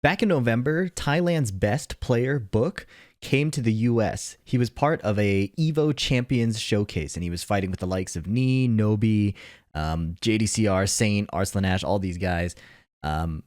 Back in November, Thailand's best player, Book, came to the US. He was part of a EVO Champions showcase, and he was fighting with the likes of Knee, Nobi, JDCR, Saint, Arslan Ash, all these guys, and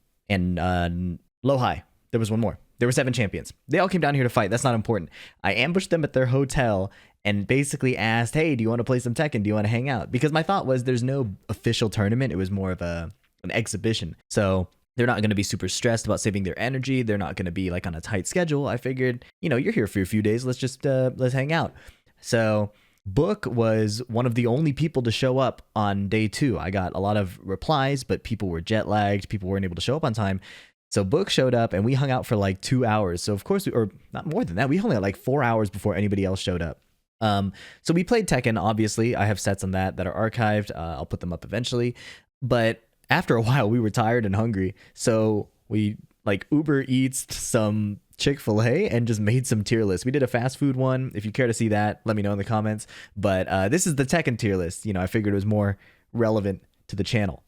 Lohai. There was one more. There were 7 champions. They all came down here to fight. That's not important. I ambushed them at their hotel and basically asked, hey, do you want to play some Tekken? Do you want to hang out? Because my thought was there's no official tournament. It was more of an exhibition. So they're not going to be super stressed about saving their energy. They're not going to be like on a tight schedule. I figured, you're here for a few days. Let's just let's hang out. So Book was one of the only people to show up on day 2. I got a lot of replies, but people were jet lagged. People weren't able to show up on time. So Book showed up and we hung out for like 2 hours. So of course, or not more than that, we hung out like 4 hours before anybody else showed up. So we played Tekken, obviously. I have sets on that are archived. I'll put them up eventually. But after a while, we were tired and hungry. So we like Uber Eats some Chick-fil-A and just made some tier lists. We did a fast food one. If you care to see that, let me know in the comments. But this is the Tekken tier list. I figured it was more relevant to the channel.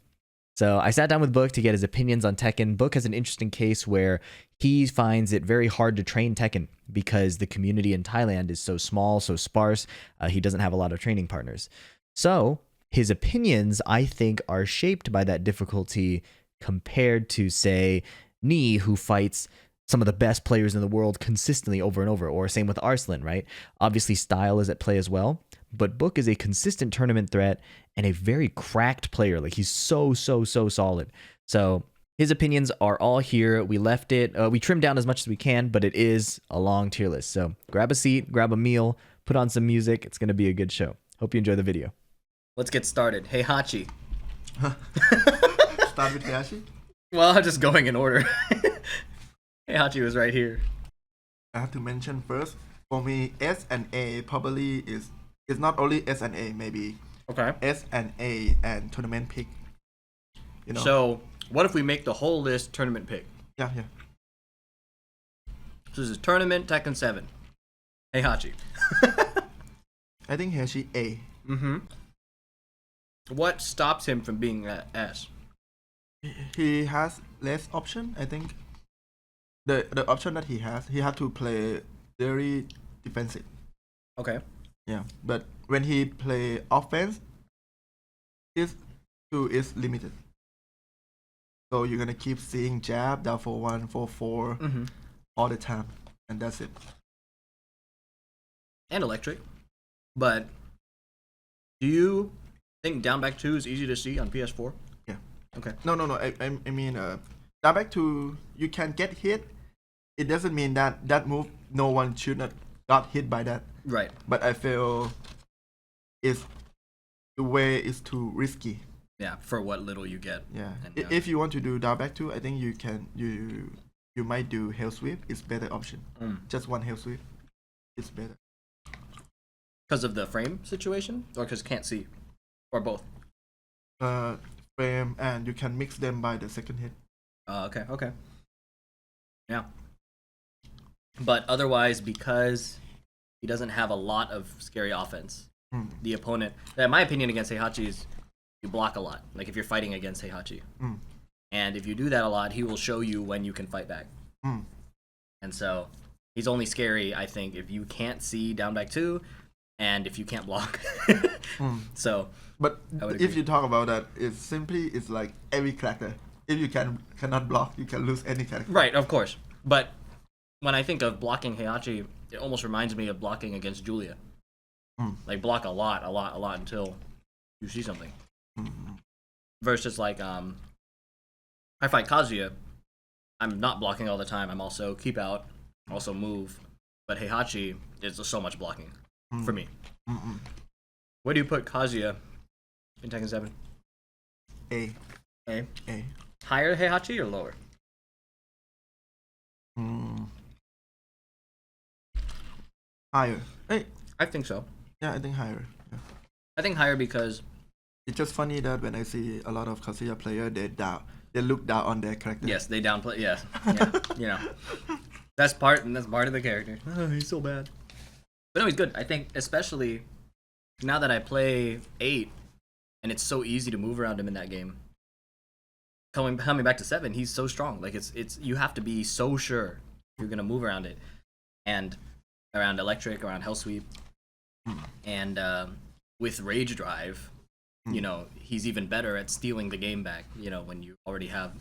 So I sat down with Book to get his opinions on Tekken. Book has an interesting case where he finds it very hard to train Tekken because the community in Thailand is so small, so sparse. He doesn't have a lot of training partners. So his opinions, I think, are shaped by that difficulty compared to, say, Knee, who fights some of the best players in the world consistently over and over, or same with Arslan, right? Obviously, style is at play as well, but Book is a consistent tournament threat and a very cracked player. Like, he's so solid. So his opinions are all here. We left it, we trimmed down as much as we can, but it is a long tier list. So grab a seat, grab a meal, put on some music. It's going to be a good show. Hope you enjoy the video. Let's get started. Hey, Hachi. Start with Hachi? Well, I'm just going in order. Hey, Hachi was right here. I have to mention first, for me, S and A probably is not only S and A, maybe Okay. S and A and tournament pick. So, what if we make the whole list tournament pick? Yeah. So this is tournament Tekken 7. Hey, Hachi. I think Hachi A. Mm-hmm. What stops him from being S? He has less option, I think. The option that he had to play very defensive. Okay. Yeah, but when he play offense, his tool is limited. So you're gonna keep seeing jab, down for 1, 4, all the time, and that's it. And electric. But do you think down back 2 is easy to see on PS4? Yeah. Okay. No. I mean, down back to you can get hit. It doesn't mean that move no one should not got hit by that. Right. But I feel the way is too risky. Yeah, for what little you get. Yeah. And, If you want to do down back 2, I think you might do hell sweep. It's better option. Just one hell sweep. It's better. Because of the frame situation, or because can't see, or both? Frame, and you can mix them by the second hit. Okay. Yeah. But otherwise, because he doesn't have a lot of scary offense, the opponent, in my opinion, against Heihachi is you block a lot. Like if you're fighting against Heihachi. And if you do that a lot, he will show you when you can fight back. And so he's only scary, I think, if you can't see down back 2 and if you can't block. So, but if you talk about that, it's like every character. If you cannot block, you can lose any character. Right, of course. But when I think of blocking Heihachi, it almost reminds me of blocking against Julia. Like block a lot until you see something. Versus like I fight Kazuya, I'm not blocking all the time. I'm also keep out, also move. But Heihachi is just so much blocking for me. Where do you put Kazuya in Tekken 7? A. Higher Heihachi or lower? Higher. Hey. I think so. Yeah, I think higher. Yeah. I think higher because it's just funny that when I see a lot of Kazuya player, they look down on their character. Yes, they downplay. Yes, yeah, that's part of the character. Oh, he's so bad. But no, he's good. I think especially now that I play 8, and it's so easy to move around him in that game. coming back to 7, he's so strong. Like it's you have to be so sure you're gonna move around it, and around electric, around hell sweep, and with rage drive, you know, he's even better at stealing the game back. You know, when you already have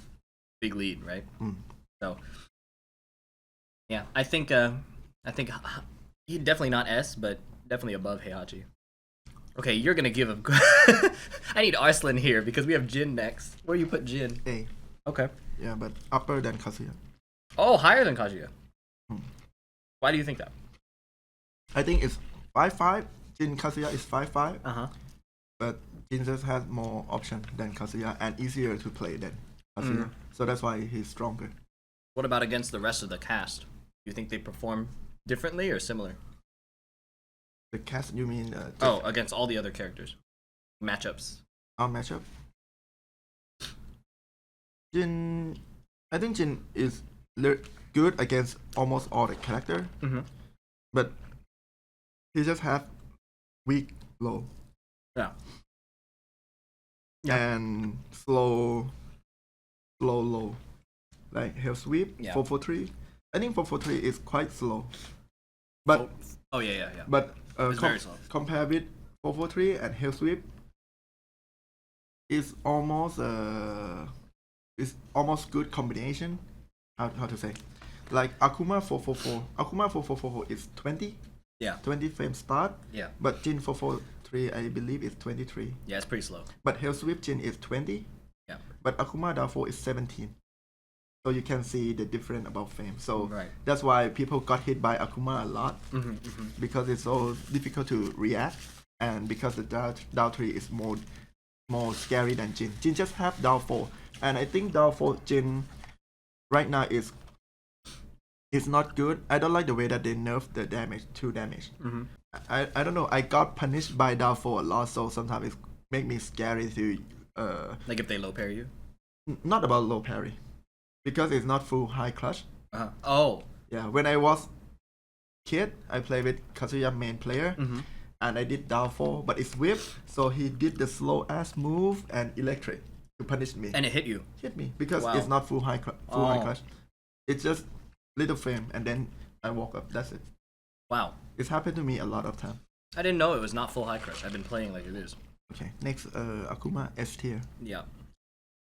big lead, right? So yeah, I think he definitely not S, but definitely above Heihachi. Okay, you're gonna give him. I need Arslan here because we have Jin next. Where you put Jin? A. Okay. Yeah, but upper than Kazuya. Oh, higher than Kazuya. Why do you think that? I think it's 5-5. Jin Kazuya is 5-5. But Jin just has more option than Kazuya and easier to play than Kazuya. So that's why he's stronger. What about against the rest of the cast? Do you think they perform differently or similar? The cast, you mean? Against all the other characters. Matchups. Our matchup. Jin, I think Jin is good against almost all the character, but he just have weak low. Yeah. And slow low, like hell sweep 443. I think 443 is quite slow, but yeah. But it's very slow. Compare with 443 and hell sweep, it's almost good combination. How to say? Like Akuma 444. Akuma 444 is 20. Yeah. 20 frame start. Yeah. But Jin 443, I believe, is 23. Yeah, it's pretty slow. But Hell Sweep Jin is 20. Yeah. But Akuma therefore is 17. So you can see the difference about frame. So that's why people got hit by Akuma a lot. Because it's so difficult to react. And because the down 3 is more scary than Jin. Jin just have down 4. And I think down 4 Jin right now is not good. I don't like the way that they nerf the damage, 2 damage. I don't know. I got punished by down 4 a lot, so sometimes it make me scary to like if they low parry you? Not about low parry. Because it's not full high clutch. Oh. Yeah, when I was kid, I played with Kazuya main player. And I did down 4, but it's whip, so he did the slow ass move and electric to punish me. And it hit you? Hit me, because it's not full high clutch. It's just little frame, and then I walk up. That's it. Wow. It's happened to me a lot of times. I didn't know it was not full high crush. I've been playing like it is. Okay, next, Akuma S tier. Yeah.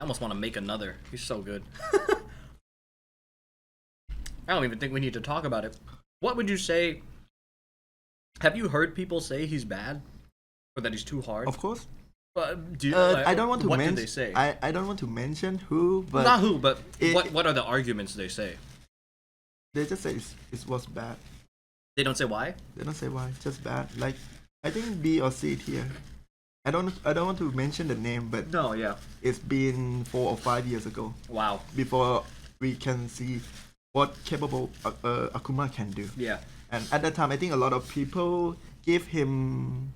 I almost want to make another. He's so good. I don't even think we need to talk about it. What would you say? Have you heard people say he's bad? Or that he's too hard? Of course. I don't want to what did they say? I don't want to mention who, but... Not who, but what are the arguments they say? They just say it was bad. They don't say why? They don't say why, just bad. Like, I think B or C tier. I don't want to mention the name, but no, yeah, it's been 4 or 5 years ago. Wow. Before we can see what capable Akuma can do. Yeah. And at that time, I think a lot of people give him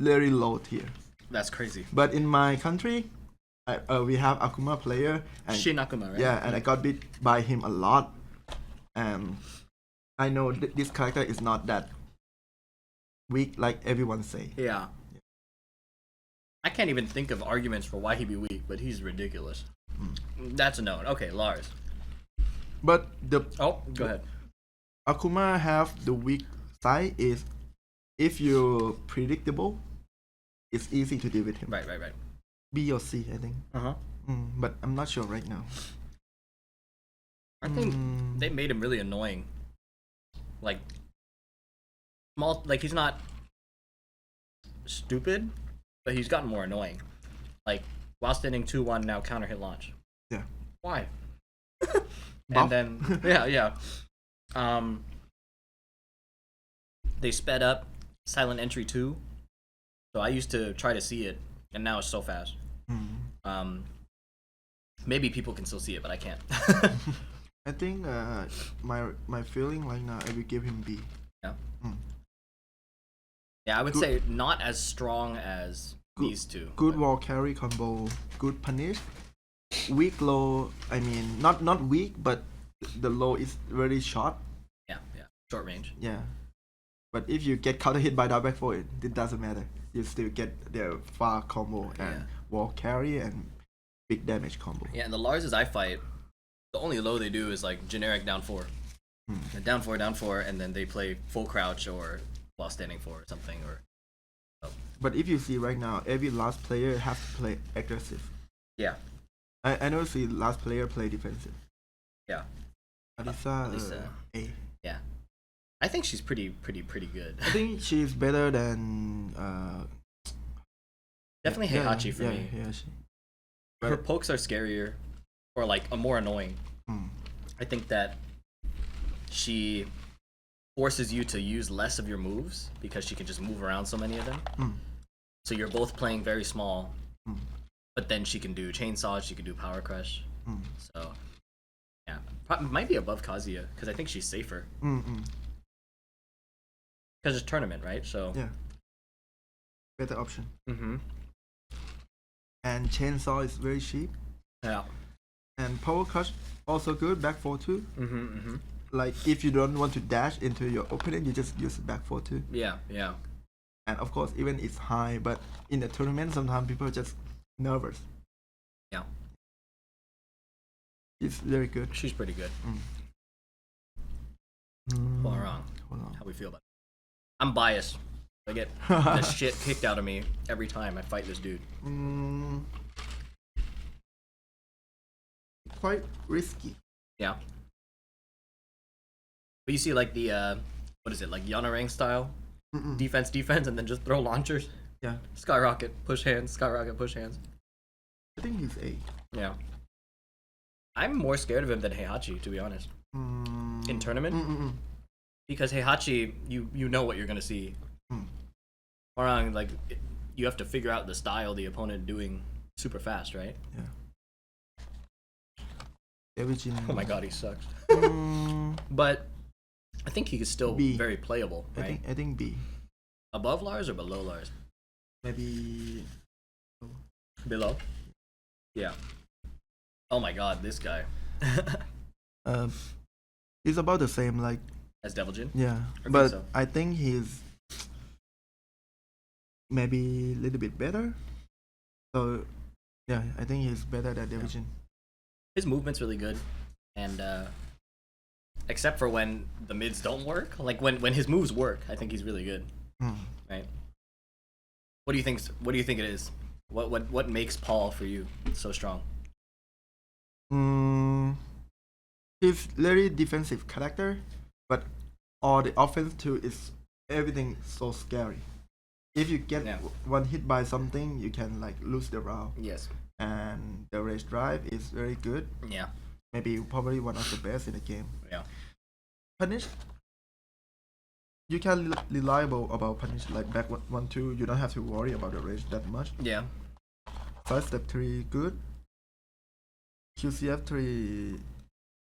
very low tier. That's crazy. But in my country, we have Akuma player. And, Shin Akuma, right? Yeah, and I got beat by him a lot. And I know this character is not that weak like everyone say. Yeah. I can't even think of arguments for why he'd be weak, but he's ridiculous. That's a known. Okay, Lars. But go ahead. Akuma have the weak side is if you're predictable, it's easy to deal with him. Right. B or C, I think. But I'm not sure right now. I think they made him really annoying. Like he's not stupid, but he's gotten more annoying. Like while standing 2-1 now counter hit launch. Yeah. Why? And then yeah. They sped up Silent Entry 2. So I used to try to see it, and now it's so fast. Maybe people can still see it, but I can't. I think my feeling right now, I will give him B. Yeah. Yeah, I would say not as strong as these two. Good wall carry combo, good punish. Weak low, I mean, not weak, but the low is very short. Yeah. Short range. Yeah. But if you get counter hit by that back four, it doesn't matter. You still get the far combo and wall carry and big damage combo. Yeah, and the Larses I fight, the only low they do is like generic down 4. Down 4, and then they play full crouch or while standing 4 or something. But if you see right now, every last player has to play aggressive. Yeah. I don't see last player play defensive. Yeah. Alisa, A. Yeah. I think she's pretty good. I think she's better than Definitely Heihachi for me. Yeah, Her pokes are scarier, or like more annoying. I think that she forces you to use less of your moves because she can just move around so many of them. So you're both playing very small, but then she can do chainsaw, she can do power crush. So yeah, might be above Kazuya because I think she's safer. Because it's tournament, right? So yeah, better option. Mm-hmm. And chainsaw is very cheap. Yeah. And power crush also good. Back 4-2. Like if you don't want to dash into your opponent, you just use back 4-2. Yeah. And of course, even it's high, but in the tournament, sometimes people are just nervous. Yeah. It's very good. She's pretty good. Hold on. How we feel about it? I'm biased. I get the shit kicked out of me every time I fight this dude. Quite risky. Yeah. But you see like the what is it, like Yanarang style? Defense, and then just throw launchers. Yeah. Skyrocket, push hands, push hands. I think he's A. Yeah. I'm more scared of him than Heihachi, to be honest. In tournament? Because Heihachi, you know what you're gonna see. Or like you have to figure out the style the opponent doing super fast, right? Yeah. Oh my god, he sucks. But I think he is still B. very playable, right? I think B. Above Lars or below Lars? Maybe Below? Yeah. Oh my god, this guy. It's about the same, like As Devil Jin? yeah. Okay, But so. I think he's maybe a little bit better. So yeah, I think he's better than Division. His movement's really good, and except for when the mids don't work, like when his moves work, I think he's really good. Right? What do you think? What do you think it is? What makes Paul for you so strong? He's very defensive character, but all the offense too is everything so scary. If you get one hit by something, you can like lose the round. Yes. And the rage drive is very good. Yeah. Maybe probably one of the best in the game. Yeah. Punish. You can reliable about punish like back 1-2. You don't have to worry about the rage that much. Yeah. First step 3 good. QCF 3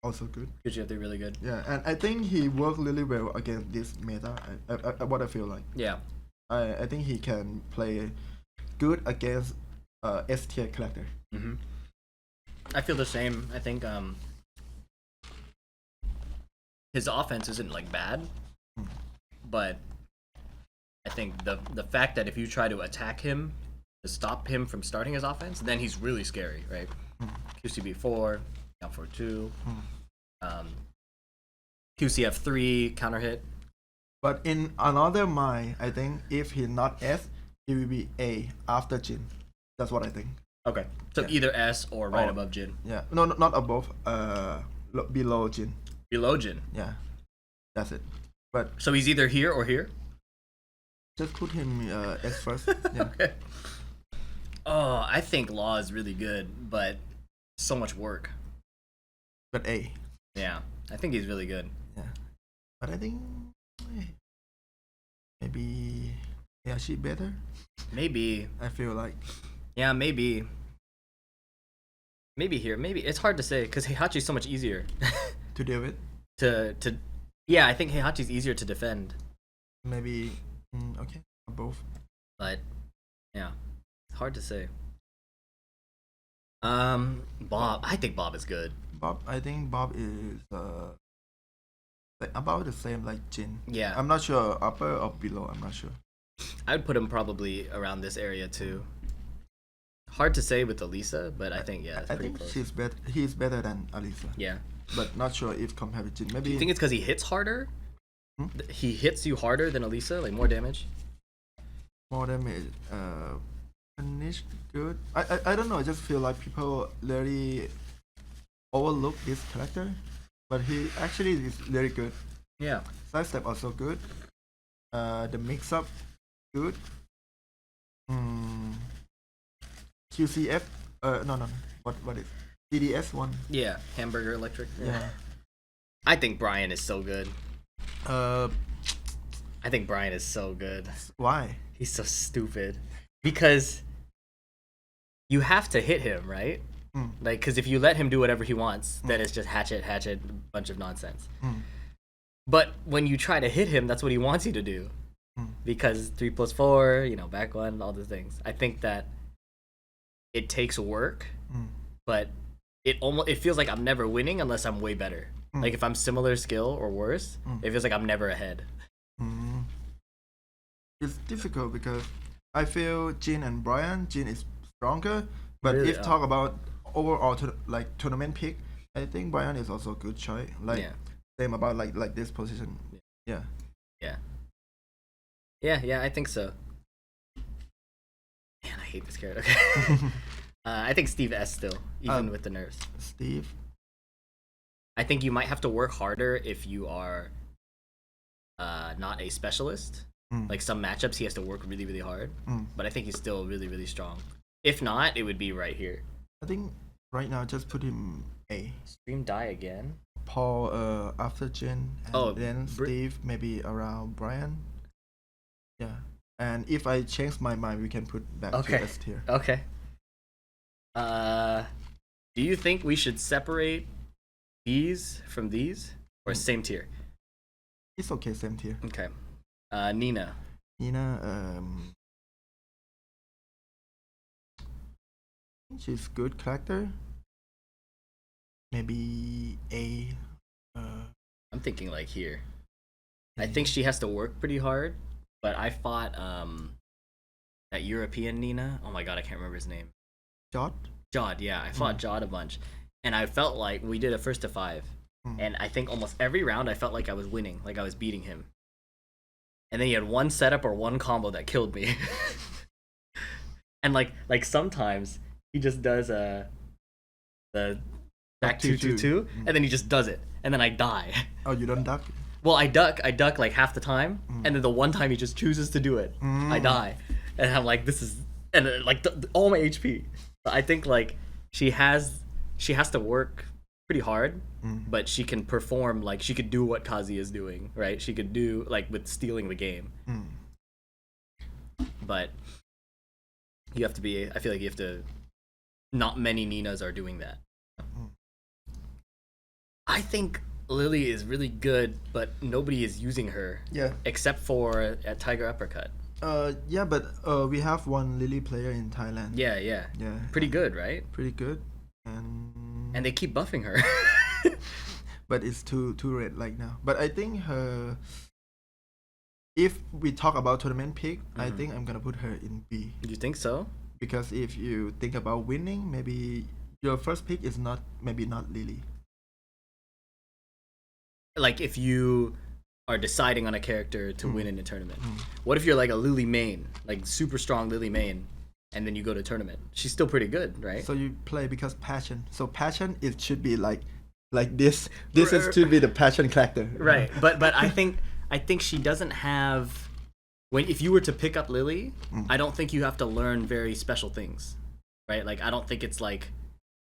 also good. QCF 3 really good. Yeah, and I think he worked really well against this meta. What I feel like. Yeah. I think he can play good against S tier character. I feel the same. I think his offense isn't like bad, but I think the fact that if you try to attack him to stop him from starting his offense, then he's really scary, right? QCB 4, down 4-2, QCF 3 counter hit. But in another mind, I think if he's not S, he will be A after Jin. That's what I think. Okay, so either S or right above Jin. Yeah, no, not above. Below Jin. Below Jin. Yeah, that's it. But so he's either here or here. Just put him S first. Yeah. Okay. Oh, I think Law is really good, but so much work. But A. Yeah, I think he's really good. Yeah, but I think maybe she better. Maybe. I feel like. Yeah, maybe. Maybe here. Maybe it's hard to say because Heihachi's so much easier To deal with. To yeah, I think Heihachi's easier to defend. Maybe okay, both. But yeah, hard to say. Bob. I think Bob is good. I think Bob is like about the same like Jin. Yeah. I'm not sure upper or below. I'm not sure. I'd put him probably around this area too. Hard to say with Elisa, but I think it's I pretty think close. he's better than Alisa. Yeah. But not sure if compared with Jin. Maybe. Do you think it's because he hits harder? He hits you harder than Elisa, like more damage? more damage? Punish good. I don't know. I just feel like people really overlook this character, but he actually is very good. Yeah. Sidestep also good. The mix up good. QCF. No. What is PhiDX one? Yeah. Hamburger Electric. Yeah. I think Brian is so good. Uh, I think Brian is so good. why? He's so stupid. Because you have to hit him, right? Like, because if you let him do whatever he wants, then it's just hatchet, bunch of nonsense. But when you try to hit him, that's what he wants you to do. Because 3+4, back one, all the things. I think that it takes work, but it feels like I'm never winning unless I'm way better. Like if I'm similar skill or worse, it feels like I'm never ahead. It's difficult because I feel Jin and Brian. Jin is stronger, but Really? if talk about overall tournament pick, I think Brian is also a good choice. Like same about like this position. Yeah. Yeah, I think so. Man, I hate this character. I think Steve S still, even with the nerfs. Steve. I think you might have to work harder if you are not a specialist. Like some matchups, he has to work really, really hard. But I think he's still really, really strong. If not, it would be right here. I think right now just put him A. Stream die again. Paul after Jin, and then Steve maybe around Brian. Yeah. And if I change my mind, we can put back to S tier. Okay. Do you think we should separate these from these, or same tier? It's okay, same tier. Okay. Nina. She's good character. Maybe A. I'm thinking like here. I think she has to work pretty hard, but I fought that European Nina. Oh my god, I can't remember his name. Jod, yeah. I fought Jod a bunch. And I felt like we did a 1st to 5. And I think almost every round I felt like I was winning, like I was beating him. And then he had one setup or one combo that killed me. And like sometimes he just does the back 2-2-2, and then he just does it, and then I die. Oh, you don't duck? Well, I duck like half the time, and then the one time he just chooses to do it, I die. And I'm like, this is, and all my HP. I think like she has to work pretty hard, but she can perform, like she could do what Kazi is doing, right? She could do like with stealing the game. But you have to be, I feel like you have to, not many Ninas are doing that. I think Lily is really good, but nobody is using her. Yeah. Except for at Tiger Uppercut. Yeah, but we have one Lily player in Thailand. Yeah. Pretty good, right? Pretty good. And they keep buffing her. But it's too red like now. But I think her, if we talk about tournament pick, I think I'm gonna put her in B. You think so? Because if you think about winning, maybe your first pick is maybe not Lily. Like if you are deciding on a character to win in a tournament. What if you're like a Lily main, like super strong Lily main, and then you go to tournament? She's still pretty good, right? So you play because passion. So passion, it should be like this. This is to be the passion character. Right. But I think she doesn't have, if you were to pick up Lily, I don't think you have to learn very special things. Right? Like I don't think it's like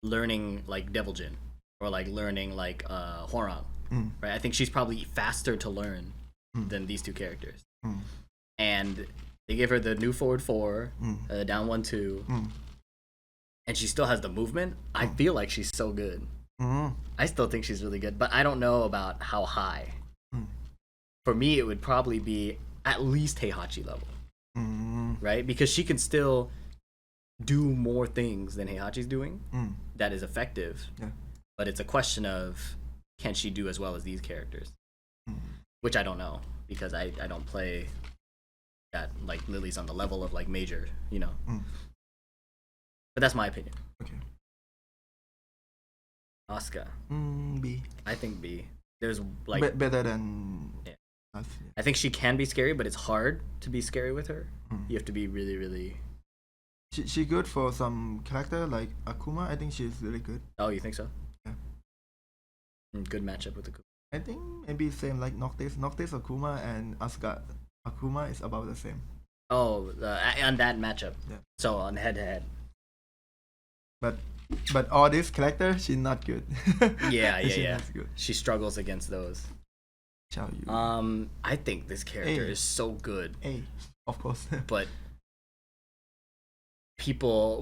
learning like Devil Jin or like learning like Hwoarang. Right? I think she's probably faster to learn than these two characters. And they give her the new forward 4, down 1-2, and she still has the movement. I feel like she's so good. I still think she's really good, but I don't know about how high. For me, it would probably be at least Heihachi level, right? Because she can still do more things than Heihachi's doing that is effective. Yeah. But it's a question of, can she do as well as these characters? Which I don't know, because I don't play that, like Lily's on the level of like major, But that's my opinion. Okay. Asuka. B. I think B. There's like Better than Yeah. us. I think she can be scary, but it's hard to be scary with her. Mm. You have to be really, really. She good for some character like Akuma. I think she's really good. Oh, you think so? Yeah. Good matchup with the. I think maybe same like Noctis. Noctis Akuma and Asuka Akuma is about the same. Oh, on that matchup. Yeah. So on head to head. But all these characters, she's not good. Yeah. She's not good. She struggles against those. Chow Yu. I think this character Hey. is so good, Of course. but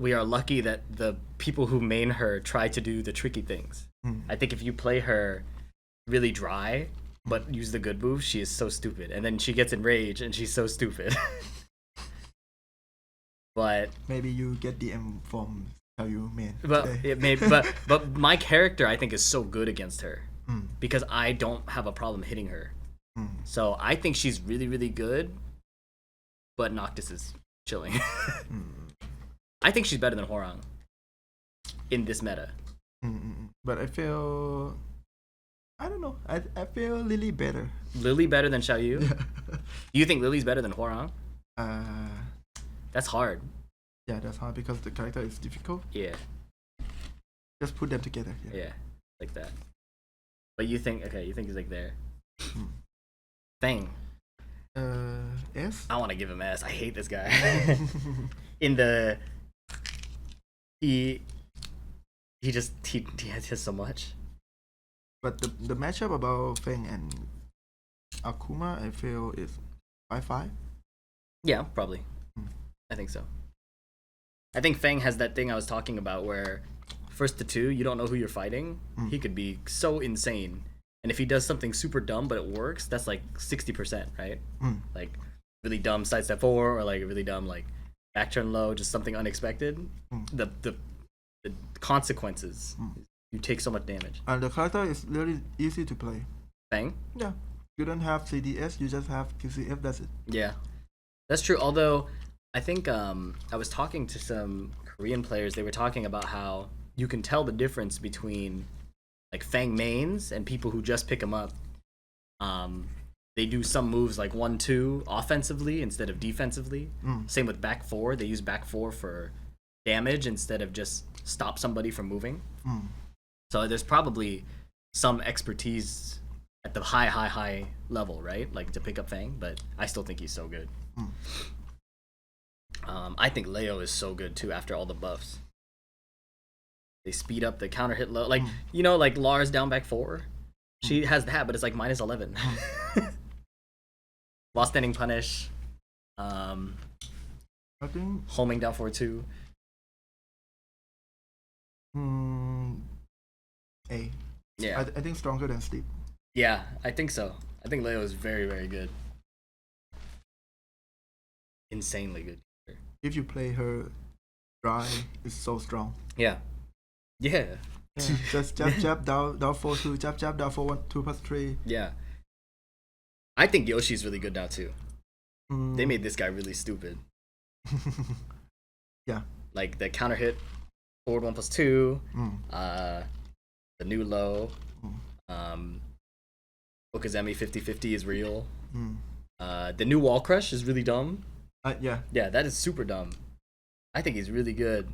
we are lucky that the people who main her try to do the tricky things. I think if you play her really dry but use the good moves, she is so stupid, and then she gets enraged and she's so stupid. But Maybe you get DM from Chow Yu man. but today. it may but my character I think is so good against her Mm, because I don't have a problem hitting her. mm. So I think she's really, really good, but Noctis is chilling. I think she's better than Horang in this meta. But I feel, I don't know. I feel Lily better. Lily better than Xiao Yu? Yeah. Do you think Lily's better than Horang? Uh, That's hard. yeah, that's hard because the character is difficult. Yeah, Just put them together. Yeah. yeah, like that. But you think he's like there. Hmm. Thing. S. I want to give him S. I hate this guy. In the he has so much. But the matchup about Feng and Akuma, I feel is 5-5. Yeah, probably. Hmm. I think so. I think Feng has that thing I was talking about where first to two, you don't know who you're fighting. He could be so insane. And if he does something super dumb but it works, that's like 60%, right? Like really dumb sidestep 4 or like really dumb like back turn low, just something unexpected. The consequences, you take so much damage. And the character is really easy to play. Feng? Yeah. You don't have CDS, you just have QCF, that's it. Yeah. That's true. Although I think I was talking to some Korean players, they were talking about how you can tell the difference between like Fang mains and people who just pick them up. They do some moves like 1-2 offensively instead of defensively. Same with back 4. They use back 4 for damage instead of just stop somebody from moving. So there's probably some expertise at the high level, right? Like to pick up Fang, but I still think he's so good. I think Leo is so good too after all the buffs. They speed up the counter hit low. Like, you know, like Lars down back 4. She has that, but it's like minus 11. While standing punish. I think Homing down 4-2. A. Yeah. I think stronger than Sleep. Yeah, I think so. I think Leo is very, very good. Insanely good. If you play her dry, it's so strong. Yeah. Yeah. Yeah, just jab down 4-2, jab down 4-1, 2+3. Yeah. I think Yoshi's really good now too. Mm. They made this guy really stupid. Yeah. Like the counter hit, forward 1+2, Mm. the new low, Okazemi 50-50 is real. The new wall crush is really dumb. Yeah. Yeah, that is super dumb. I think he's really good.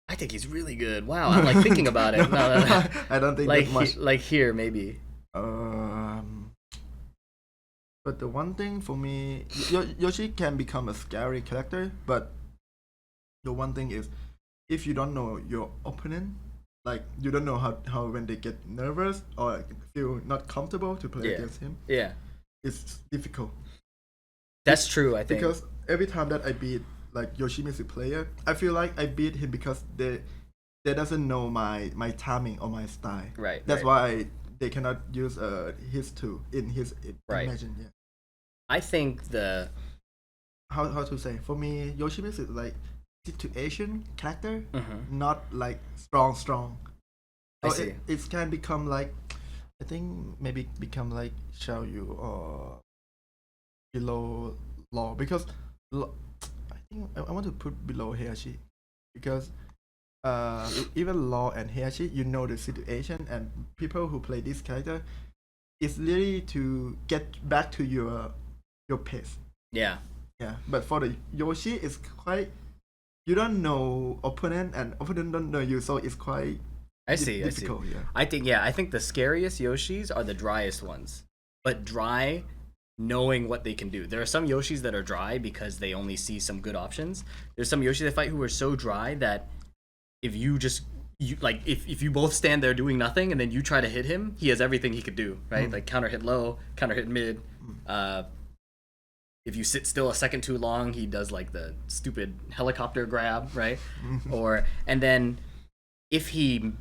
I think he's really good. Wow, I'm like thinking about it. No. I don't think like that much. like here maybe. But the one thing for me, Yoshi can become a scary character, but the one thing is, if you don't know your opponent, like you don't know how when they get nervous or feel not comfortable to play against him, Yeah, it's difficult. that's true. I think Because every time that I beat like Yoshimitsu player, I feel like I beat him because they doesn't know my timing or my style. right. That's right. why they cannot use his tool in his Right. imagine. Yeah. I think the How to say? For me, Yoshimitsu is like situation character, not like strong. I So see. it can become like, I think maybe become like Xiao Yu or below law because I I want to put below Heihachi because even Law and Heihachi, you know the situation, and people who play this character, it's really to get back to your pace. Yeah. Yeah, but for the Yoshi, it's quite you don't know opponent and opponent don't know you, so it's quite I see. difficult. Yeah. I think the scariest Yoshis are the driest ones. But dry, knowing what they can do. There are some Yoshis that are dry because they only see some good options. There's some Yoshis that fight who are so dry that if you if you both stand there doing nothing and then you try to hit him, he has everything he could do, right? Like counter hit low, counter hit mid. If you sit still a second too long, he does like the stupid helicopter grab, right? And then if he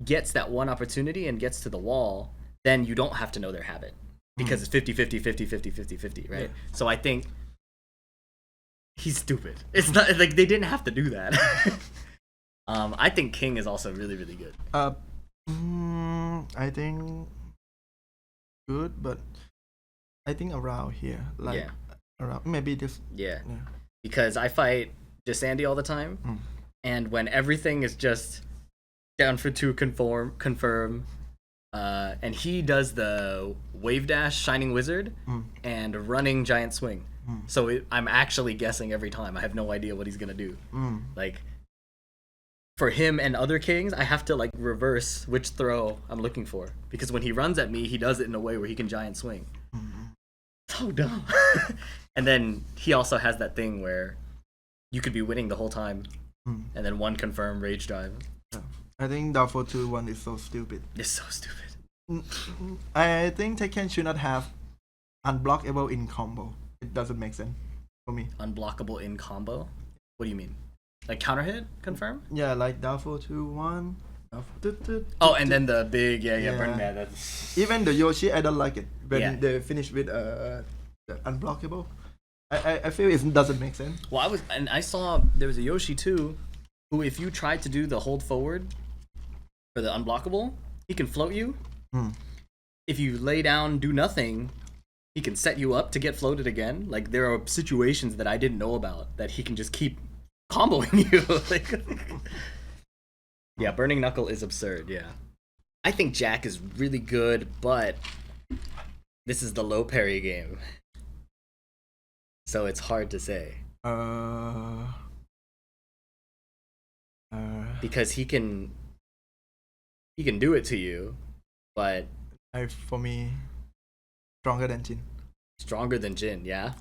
gets that one opportunity and gets to the wall, then you don't have to know their habit because it's 50-50, 50-50, 50-50, right? Yeah. So I think he's stupid. It's not like they didn't have to do that. I think King is also really, really good. I think good, but I think around here, like around maybe this. Yeah. Because I fight just Andy all the time, and when everything is just down for two confirm, and he does the wave dash Shining Wizard and running Giant Swing. So I'm actually guessing every time. I have no idea what he's gonna do. Like for him and other kings, I have to like reverse which throw I'm looking for because when he runs at me, he does it in a way where he can Giant Swing. So dumb. And then he also has that thing where you could be winning the whole time, and then one confirm rage drive. I think Down 4-2-1 is so stupid. It's so stupid. I think Tekken should not have unblockable in combo. It doesn't make sense for me. Unblockable in combo? What do you mean? Like counter hit confirm? Yeah, like Down 4-2-1. Oh, and then the big burn man. That's... Even the Yoshi, I don't like it when Yeah. they finish with the unblockable. I feel it doesn't make sense. Well, I saw there was a Yoshi too, who if you tried to do the hold forward for the unblockable, he can float you. If you lay down, do nothing, he can set you up to get floated again. Like there are situations that I didn't know about that he can just keep comboing you. Like, yeah, Burning Knuckle is absurd. Yeah, I think Jack is really good, but this is the low parry game, so it's hard to say. Because he can do it to you, but for me, stronger than Jin. Stronger than Jin, yeah.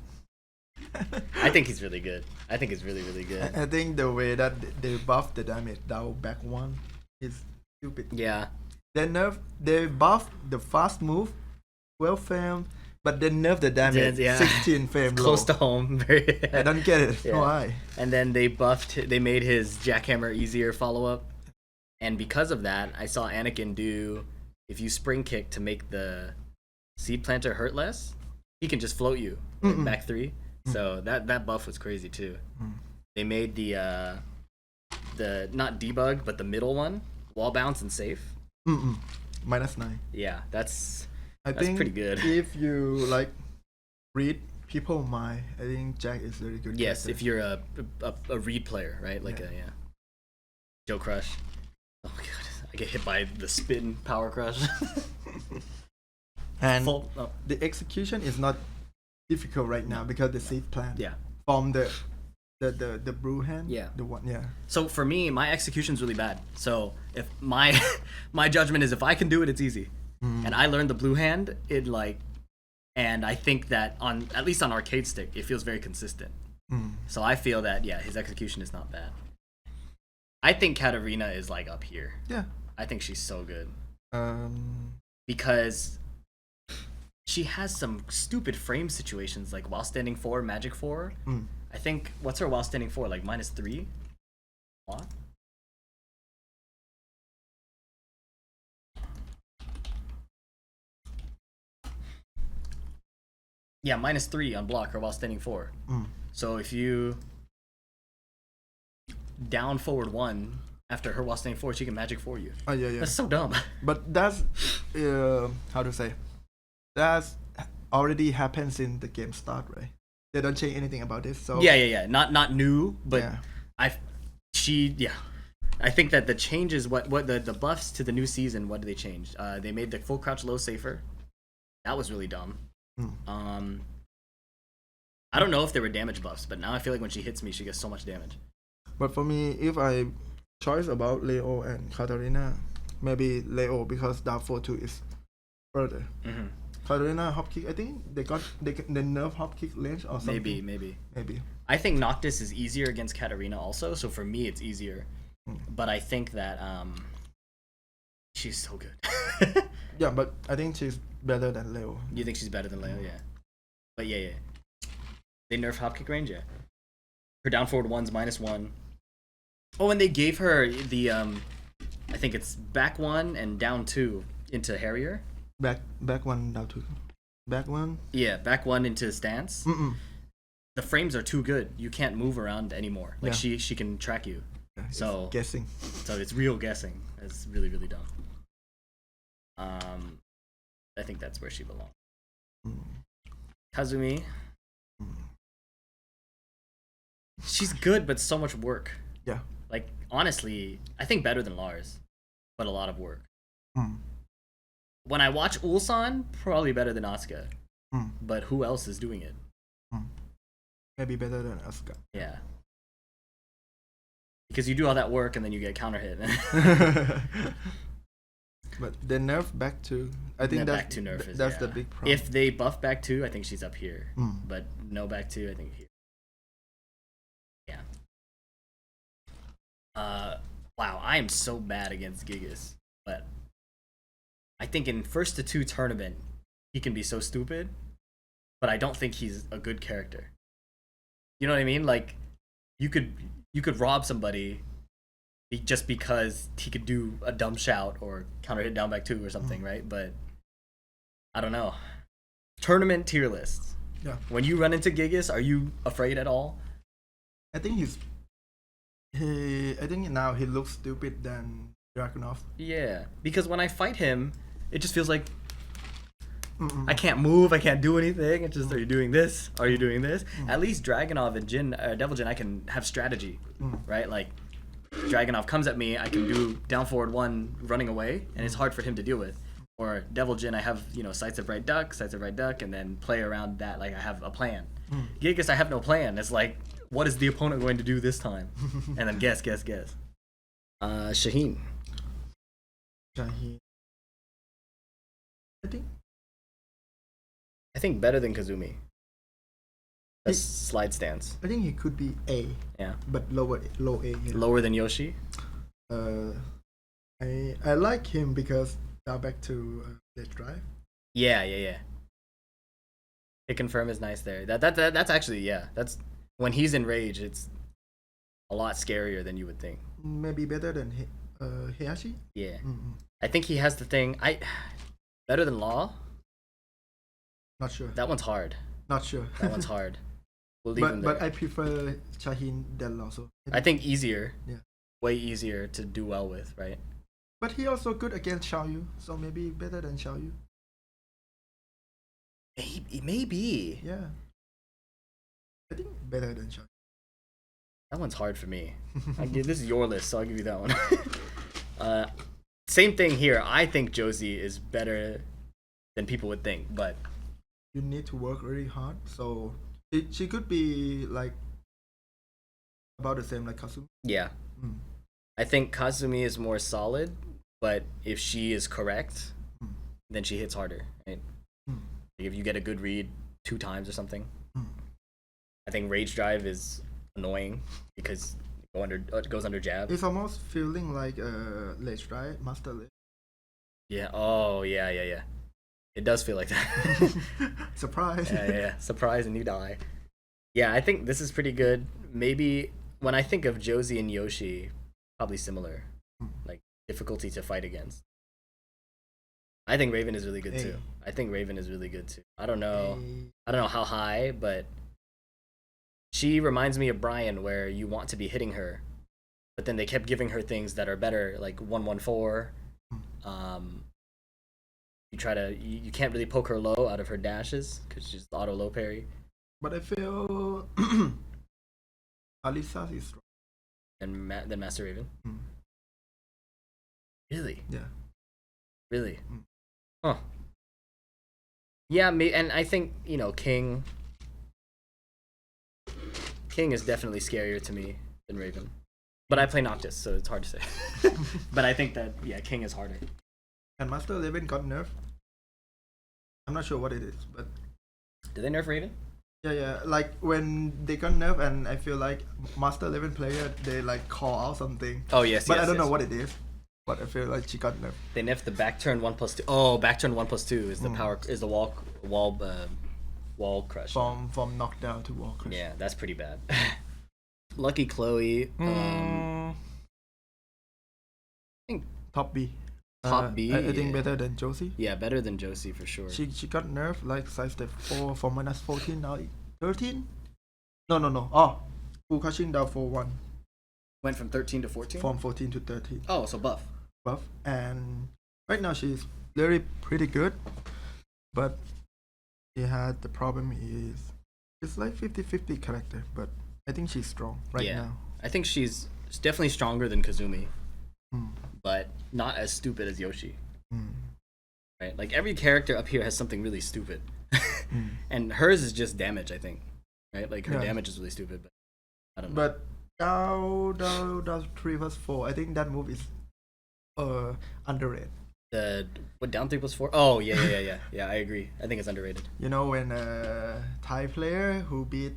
I think he's really good. I think he's really, really good. I think the way that they buff the damage down back one is stupid. Yeah. They buff the fast move, 12 frame, but they nerf the damage 16 frame low. Close to home. I don't get it. Yeah. Why? And then they made his jackhammer easier follow up. And because of that, I saw Anakin do, if you spring kick to make the seed planter hurt less, he can just float you back 3. So that buff was crazy too. They made the not debug but the middle one wall bounce and safe. -9. Yeah, that's think pretty good. If you like read people mind, I think Jack is very good. Yes, character. if you're a read player, right? Like Joe Crush. Oh my god, I get hit by the spin power crush. And the execution is not difficult right now because the seed plan. Yeah. From the blue hand. Yeah. The one. Yeah. So for me, my execution's really bad. So if my judgment is if I can do it, it's easy. And I learned the blue hand. And I think that at least on arcade stick, it feels very consistent. So I feel that his execution is not bad. I think Katarina is like up here. Yeah. I think she's so good. Because she has some stupid frame situations like while standing 4, magic 4. I think what's her while standing 4 like -3? What? Yeah, -3 on block her while standing 4. So if you down forward 1 after her while standing 4, she can magic 4 you. Oh yeah. That's so dumb. But that's how to say. That's already happens in the game start, right? they don't change anything about this. So Yeah. Not new, but yeah. I think that the changes, what the buffs to the new season, what did they change? They made the full crouch low safer. That was really dumb. I don't know if there were damage buffs, but now I feel like when she hits me, she gets so much damage. But for me, if I choice about Leo and Katarina, maybe Leo because down 4-2 is further. Katarina hop kick, I think they nerf hop kick range or something. Maybe. I think Noctis is easier against Katarina also, so for me it's easier. But I think that she's so good. Yeah, but I think she's better than Leo. You think she's better than Leo? Yeah. But yeah. They nerf hop kick range, yeah. Her down forward one's -1. Oh, and they gave her the I think it's back 1 and down 2 into Harrier. Back 1 down 2. Back 1? Yeah, back 1 into stance. The frames are too good. You can't move around anymore. Like she can track you. Yeah, so guessing. So it's real guessing. It's really, really dumb. I think that's where she belongs. Kazumi. She's good, but so much work. Yeah. Like, honestly, I think better than Lars, but a lot of work. When I watch Ulsan, probably better than Asuka. But who else is doing it? Maybe better than Asuka. Yeah. Because you do all that work and then you get counter hit. But they nerf back 2. I think back 2 nerf is, that's the big problem. If they buff back 2, I think she's up here. But no back 2, I think here. Yeah. Wow, I am so bad against Gigas. But I think in first to 2 tournament, he can be so stupid. But I don't think he's a good character. You know what I mean? Like, you could rob somebody just because he could do a dumb shout or counter hit down back 2 or something, right? But I don't know. Tournament tier lists. Yeah. When you run into Gigas, are you afraid at all? I think I think now he looks stupid than Dragunov. Yeah, because when I fight him, it just feels like I can't move, I can't do anything. It's just, are you doing this? Are you doing this? At least Dragunov and Devil Jin, I can have strategy, right? Like, Dragunov comes at me, I can do down forward 1 running away, and it's hard for him to deal with. Or Devil Jin, I have, sights of right duck, and then play around that like I have a plan. Gigas, I have no plan. It's like, what is the opponent going to do this time? And then guess. Shaheen. I think better than Kazumi. That's slide stance. I think he could be A. Yeah. But low A. Yeah. Lower than Yoshi? I like him because now back to Let's Drive. Yeah. Hit confirm is nice there. That's actually, yeah. That's when he's in rage, it's a lot scarier than you would think. Maybe better than Heihachi? Yeah. I think he has the thing. Better than Law? Not sure. That one's hard. Not sure. That one's hard. We'll leave him there. But I prefer Shaheen than Law. So I think easier. Yeah. Way easier to do well with, right? But he also good against Xiaoyu, so maybe better than Xiaoyu. Maybe. Yeah. I think better than Xiaoyu. That one's hard for me. This is your list, so I'll give you that one. Same thing here. I think Josie is better than people would think, but you need to work really hard. So she could be like about the same like Kazumi. Yeah. I think Kazumi is more solid, but if she is correct, then she hits harder, right? Like if you get a good read 2 times or something. I think Rage Drive is annoying because it goes under jab. It's almost feeling like Let's Drive, Master List. Yeah. Oh, yeah. It does feel like that. Surprise. Yeah. Surprise and you die. Yeah, I think this is pretty good. Maybe when I think of Josie and Yoshi, probably similar. Like difficulty to fight against. I think Raven is really good too. I don't know how high, but she reminds me of Brian, where you want to be hitting her, but then they kept giving her things that are better, like 114. You can't really poke her low out of her dashes because she's auto low parry. But I feel Alisa is strong. Than Master Raven. Mm. Really? Yeah. Really? Mm. Huh. Yeah, and I think, you know, King is definitely scarier to me than Raven. But I play Noctis, so it's hard to say. But I think that, yeah, King is harder. And Master 11 got nerfed. I'm not sure what it is, but Did they nerf Raven? yeah. Like when they got nerfed, and I feel like Master 11 player, they like call out something. Oh, yes, But yes, I don't yes. know what it is. But I feel like she got nerfed. They nerfed the back turn 1+2. Oh, back turn 1+2 is the power, is the wall crush. From knockdown to wall crush. Yeah, that's pretty bad. Lucky Chloe. I think top B. Top B. I think better than Josie. Yeah, better than Josie for sure. She got nerfed like side step 4 from -14 now 13. No. Oh, full crushing down for 1 Went from 13 to 14. from 14 to 13. Oh, so buff. Buff, and right now she's pretty good, but she had the problem is it's like 50-50 character, but I think she's strong right Yeah. now. I think she's definitely stronger than Kazumi, Mm. but not as stupid as Yoshi. Mm. Right? Like every character up here has something really stupid, Mm. and hers is just damage. I think, right? Like her Yeah. damage is really stupid, but I don't know. But down 3+4. I think that move is underrated. The what down 3+4? Oh yeah. I agree. I think it's underrated. You know, when a Thai player who beat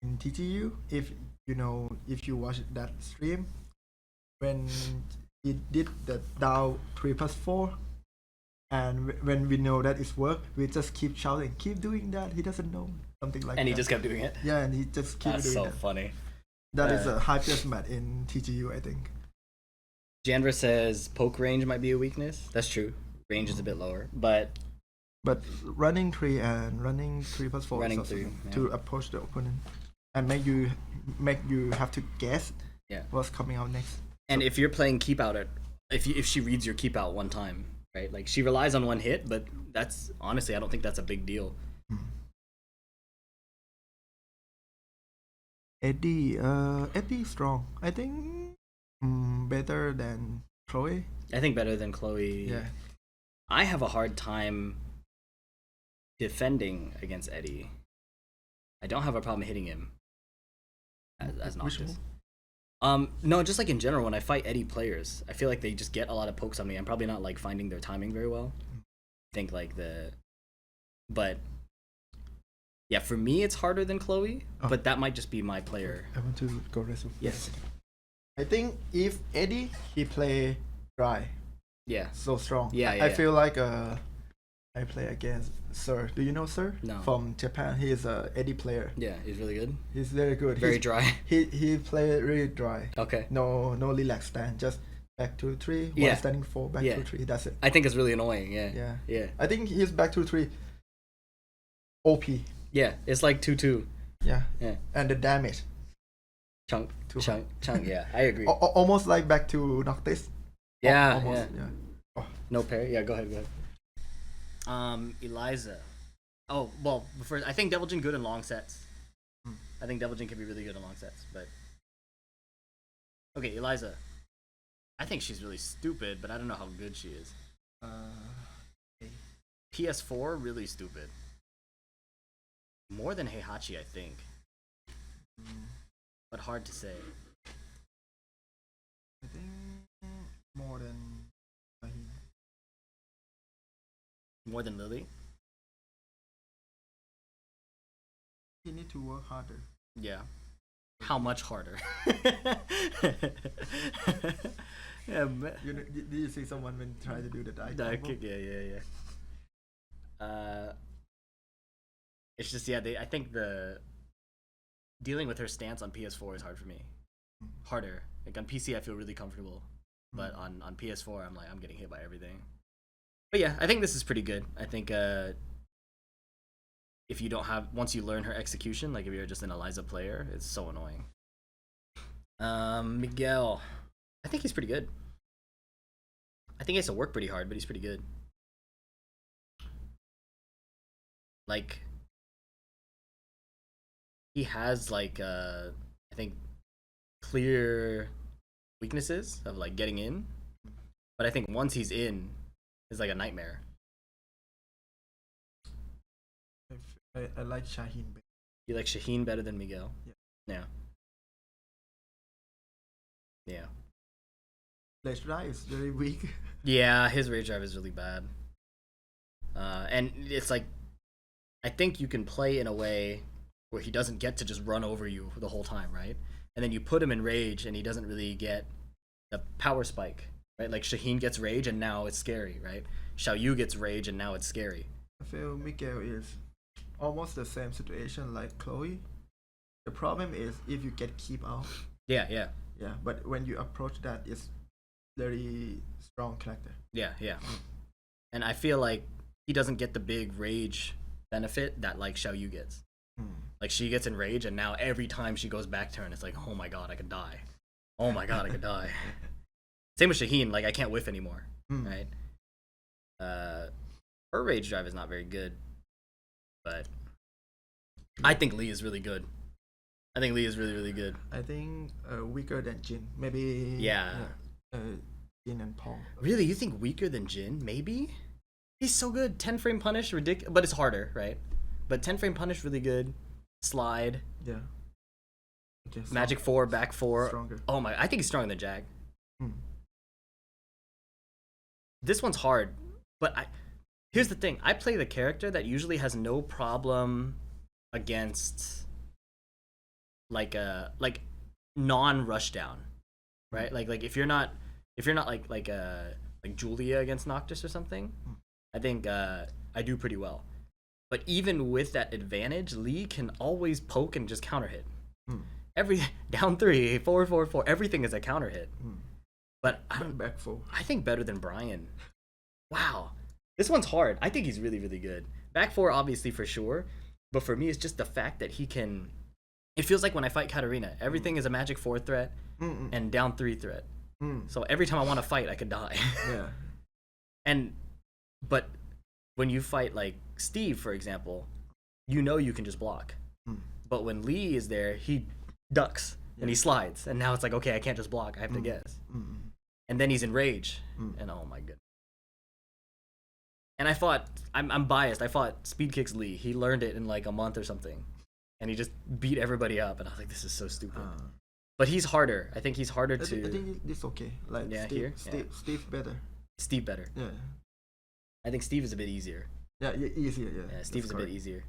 in TTU, if you watch that stream, when he did the down 3+4, and when we know that it's work, we just keep shouting, keep doing that. He doesn't know, something like that. And he just kept doing it. Yeah, and he just keep That's doing so that. funny. That is a highest match in TTU, I think. Janvra says poke range might be a weakness. That's true. Range is a bit lower, but But running 3 and running 3+4 Running is also 3, good yeah. to approach the opponent and make you have to guess Yeah. what's coming out next. and if you're playing keep out if she reads your keep out one time, right? Like she relies on one hit, but that's honestly I don't think that's a big deal. Eddie strong. I think better than Chloe. I think better than Chloe. Yeah. I have a hard time defending against Eddie. I don't have a problem hitting him as Which Noctis. one? No, just like in general, when I fight Eddie players, I feel like they just get a lot of pokes on me. I'm probably not like finding their timing very well. I think like but yeah, for me it's harder than Chloe, Oh. but that might just be my player. I want to go wrestle. Yes. I think if Eddie he play dry, Yeah. so strong. Yeah, I yeah. feel like I play against Sir. Do you know Sir? No. From Japan. He is a Eddie player. Yeah, he's really good. He's very good. Very He's, dry. He play really dry. Okay. No relax stand. Just back to 3. Yeah. One standing 4. Back Yeah. to 3. That's it. I think it's really annoying. Yeah. Yeah. Yeah. I think he's back to 3. OP. Yeah. It's like 2-2. Yeah. Yeah. And the damage. Chunk. Too Chunk. Chunk. Yeah. I agree. Almost like back to Noctis. Yeah. Almost. Yeah. Yeah. No parry. Yeah. Go ahead. Eliza. Oh well. First, I think Devil Jin good in long sets. I think Devil Jin can be really good in long sets, but okay, Eliza. I think she's really stupid, but I don't know how good she is. Okay. PS4 really stupid. More than Heihachi, I think, but hard to say. I think more than More than Lily. he need to work harder. Yeah. How much harder? Yeah, Did you see someone when try to do the die dive combo? kick. Yeah. It's just I think the dealing with her stance on PS4 is hard for me. Harder. Like on PC, I feel really comfortable, but on PS4, I'm getting hit by everything. But yeah, I think this is pretty good. I think if you don't have once you learn her execution, like if you're just an Eliza player, it's so annoying. Miguel, I think he's pretty good. I think he has to work pretty hard, but he's pretty good. Like he has like I think clear weaknesses of like getting in, but I think once he's in, it's like a nightmare. I like Shaheen better. You like Shaheen better than Miguel? Yeah. Yeah. Rage Drive is very weak. Yeah, his rage drive is really bad. And it's like, I think you can play in a way where he doesn't get to just run over you the whole time, right? And then you put him in rage and he doesn't really get the power spike, right? Like Shaheen gets rage and now it's scary, right? Xiaoyu gets rage and now it's scary. I feel Miguel is almost the same situation like Chloe. The problem is if you get keep out. Yeah. Yeah, but when you approach that, it's very strong character. Yeah. And I feel like he doesn't get the big rage benefit that like Xiaoyu gets. Like she gets in rage and now every time she goes back to her and it's like, oh my god, I could die. Oh my god, I could die. Same with Shaheen, like I can't whiff anymore, right? Her rage drive is not very good, but I think Lee is really good. I think Lee is really, really good. I think weaker than Jin. Maybe. Yeah. Jin and Paul. Really, you think weaker than Jin? Maybe. He's so good. 10 frame punish, ridiculous, but it's harder, right? But 10 frame punish, really good. Slide. Yeah. Okay, Magic 4, back 4. Stronger. Oh my! I think he's stronger than Jag. This one's hard, but here's the thing. I play the character that usually has no problem against like non-rush down, right? Like if you're not like Julia against Noctis or something, I think I do pretty well. But even with that advantage, Lee can always poke and just counter hit. Every down 3, 4, 4, 4, everything is a counter hit. But back 4. I think better than Brian. Wow. This one's hard. I think he's really, really good. Back 4, obviously, for sure. But for me, it's just the fact that he can... It feels like when I fight Katarina, everything is a magic 4 threat and down 3 threat. So every time I want to fight, I could die. Yeah. But when you fight, like, Steve, for example, you know you can just block. But when Lee is there, he ducks and he slides. And now it's like, okay, I can't just block. I have to guess. And then he's in rage. And oh my goodness. And I fought, I'm biased, I fought Speed Kicks Lee. He learned it in like a month or something. And he just beat everybody up. And I was like, this is so stupid. But he's harder. I think he's harder to... I think it's okay. Like Steve better. Steve better. Yeah. I think Steve is a bit easier. Yeah, easier, yeah. Yeah, Steve is a bit easier.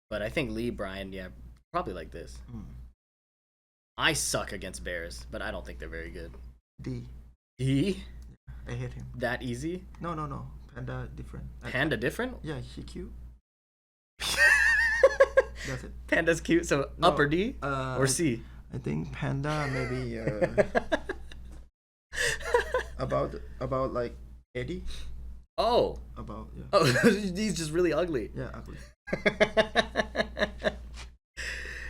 But I think Lee, Brian, yeah, probably like this. I suck against bears, but I don't think they're very good. D. D? I hate him. That easy? No. Panda different. Panda different? Yeah, he cute. That's it. Panda's cute, so No, upper D or C? I think Panda maybe about like 80. Oh. About, yeah. Oh, he's just really ugly. Yeah, ugly.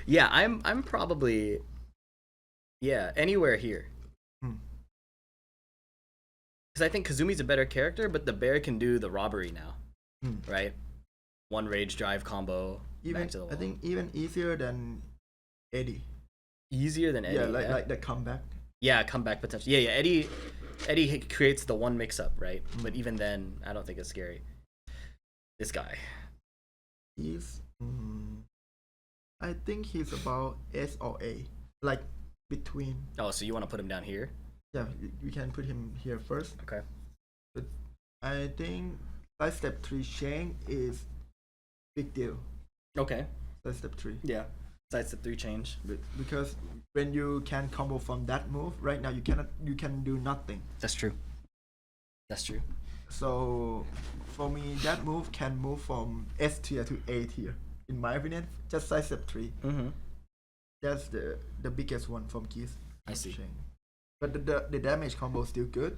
Yeah, I'm probably anywhere here. Because I think Kazumi's a better character, but the bear can do the robbery now, right? One rage drive combo. Even back to the wall. I think even easier than Eddie. Easier than Eddie. Yeah, like the comeback. Yeah, comeback potential. Yeah. Eddie creates the one mix-up, right? But even then, I don't think it's scary. This guy. He's... I think he's about S or A. Like, between... Oh, so you want to put him down here? Yeah, you can put him here first. Okay. But I think side step 3 Shang is big deal. Okay. Side step 3. Yeah. Side step 3 change. Because when you can combo from that move, right now you can do nothing. That's true. So for me, that move can move from S tier to A tier. In my opinion, just side step 3. That's the biggest one from Geese. I see. Shang. But the damage combo is still good.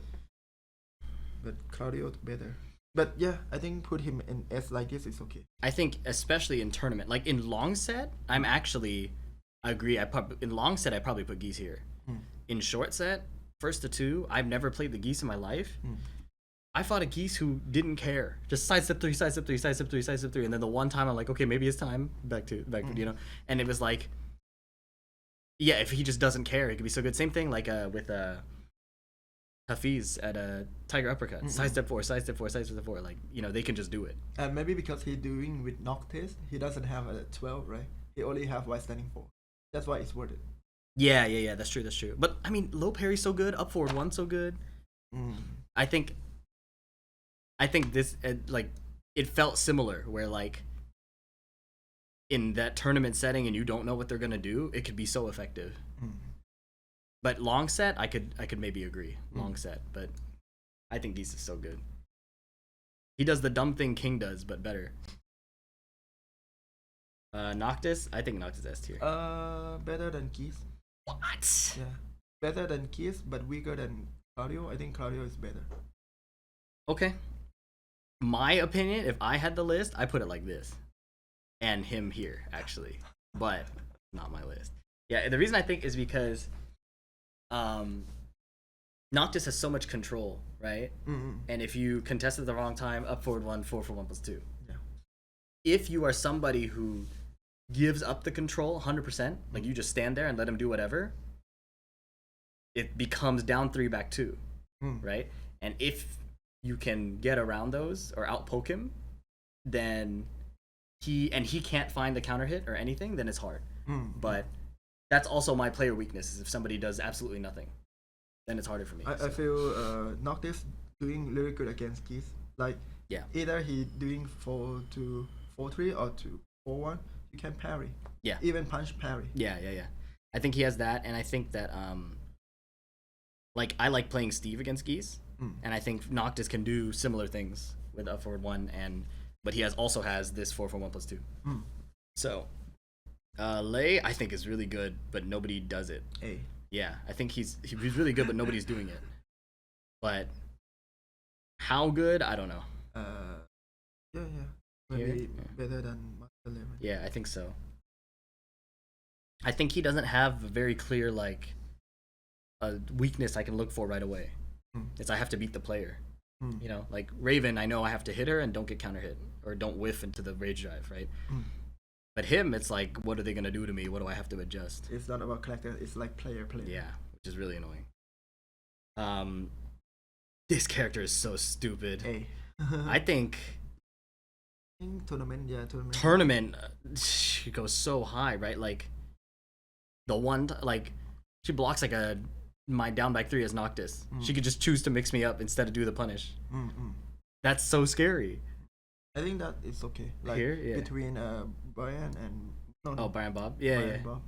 But Claudio better. But yeah, I think put him in S like this is okay. I think especially in tournament, like in long set, I agree. In long set, I probably put Geese here. In short set, 1st to 2, I've never played the Geese in my life. I fought a Geese who didn't care. Just sidestep 3, sidestep 3, sidestep 3, sidestep 3. And then the one time I'm like, okay, maybe it's time. Back to you know. And it was like, yeah, if he just doesn't care, it could be so good. Same thing like with Hafiz at a Tiger Uppercut. Sidestep 4, sidestep 4, sidestep 4. Like, you know, they can just do it. And maybe because he's doing with Noctis, he doesn't have a 12, right? He only have white standing 4. That's why it's worth it. Yeah. That's true. But I mean, low parry's so good. Up forward 1 so good. I think this like it felt similar where like in that tournament setting and you don't know what they're gonna do, it could be so effective. But long set, I could maybe agree. Long set, but I think Geese is so good. He does the dumb thing King does, but better. Noctis, I think Noctis S tier. Better than Geese. What? Yeah, better than Geese, but weaker than Claudio. I think Claudio is better. Okay. My opinion, if I had the list, I put it like this. And him here, actually. But not my list. Yeah, the reason I think is because Noctis has so much control, right? And if you contest at the wrong time, up forward 1, 4 for 1 plus 2. Yeah. If you are somebody who gives up the control 100%, like you just stand there and let him do whatever, it becomes down 3, back 2, right? And if you can get around those or outpoke him, then he can't find the counter hit or anything, then it's hard. But that's also my player weakness, is if somebody does absolutely nothing, then it's harder for me. I feel Noctis doing really good against Geese. Like, yeah, either he doing 4-2, 4-3 or 2-4-1, you can parry. Yeah. Even punch parry. Yeah. I think he has that, and I think that like I like playing Steve against Geese, and I think Noctis can do similar things with up forward 1, but he also has this 4 for 1 plus 2. So Lei, I think, is really good, but nobody does it. A. Yeah, I think he's really good, but nobody's doing it. But how good? I don't know. Yeah. Maybe better than Master 11. Yeah, I think so. I think he doesn't have a very clear like a weakness I can look for right away. It's I have to beat the player. You know, like Raven, I know I have to hit her and don't get counter hit or don't whiff into the rage drive, right? But him, it's like, what are they gonna do to me? What do I have to adjust? It's not about character. It's like player. Yeah, which is really annoying. This character is so stupid. A. I think tournament she goes so high, right? Like the one like she blocks like my down back 3 as Noctis. She could just choose to mix me up instead of do the punish. That's so scary. I think that it's okay. Like here, yeah. Between Brian and Brian Bob. Yeah. Bob.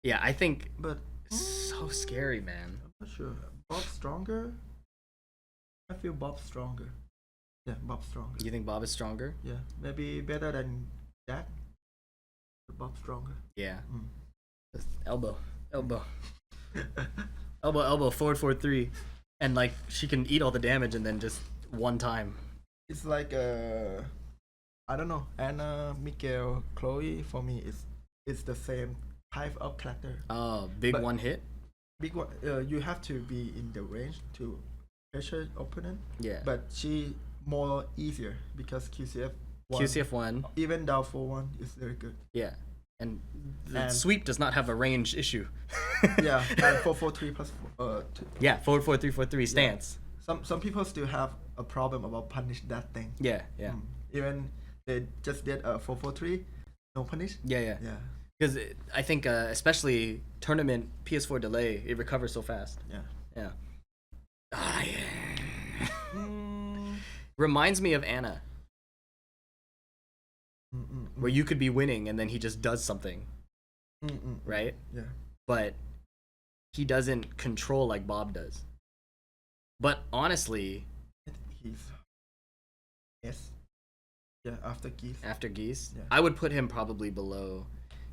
Yeah, I think, but so scary, man. I'm not sure. Bob's stronger. I feel Bob's stronger. Yeah, Bob's stronger. You think Bob is stronger? Yeah, maybe better than Jack. But Bob's stronger. Yeah. Elbow. elbow, forward 4-3, and like she can eat all the damage and then just one time. It's like I don't know, Anna, Miguel, Chloe. For me, it's the same type of character. Oh, big one hit. Big one. You have to be in the range to pressure opponent. Yeah. But she more easier because QCF1 even down 4-1 is very good. Yeah. And the sweep does not have a range issue. Yeah, and 4-4-3 plus 2. Yeah, forward 4-3-4-3 stance. Yeah. Some people still have a problem about punish that thing. Yeah. Even they just did a 4-4-3, no punish. Yeah. Because I think especially tournament PS4 delay, it recovers so fast. Yeah. Reminds me of Anna. Where you could be winning and then he just does something. Right? Yeah. But he doesn't control like Bob does. But honestly, he's after Geese. Yeah. I would put him probably below.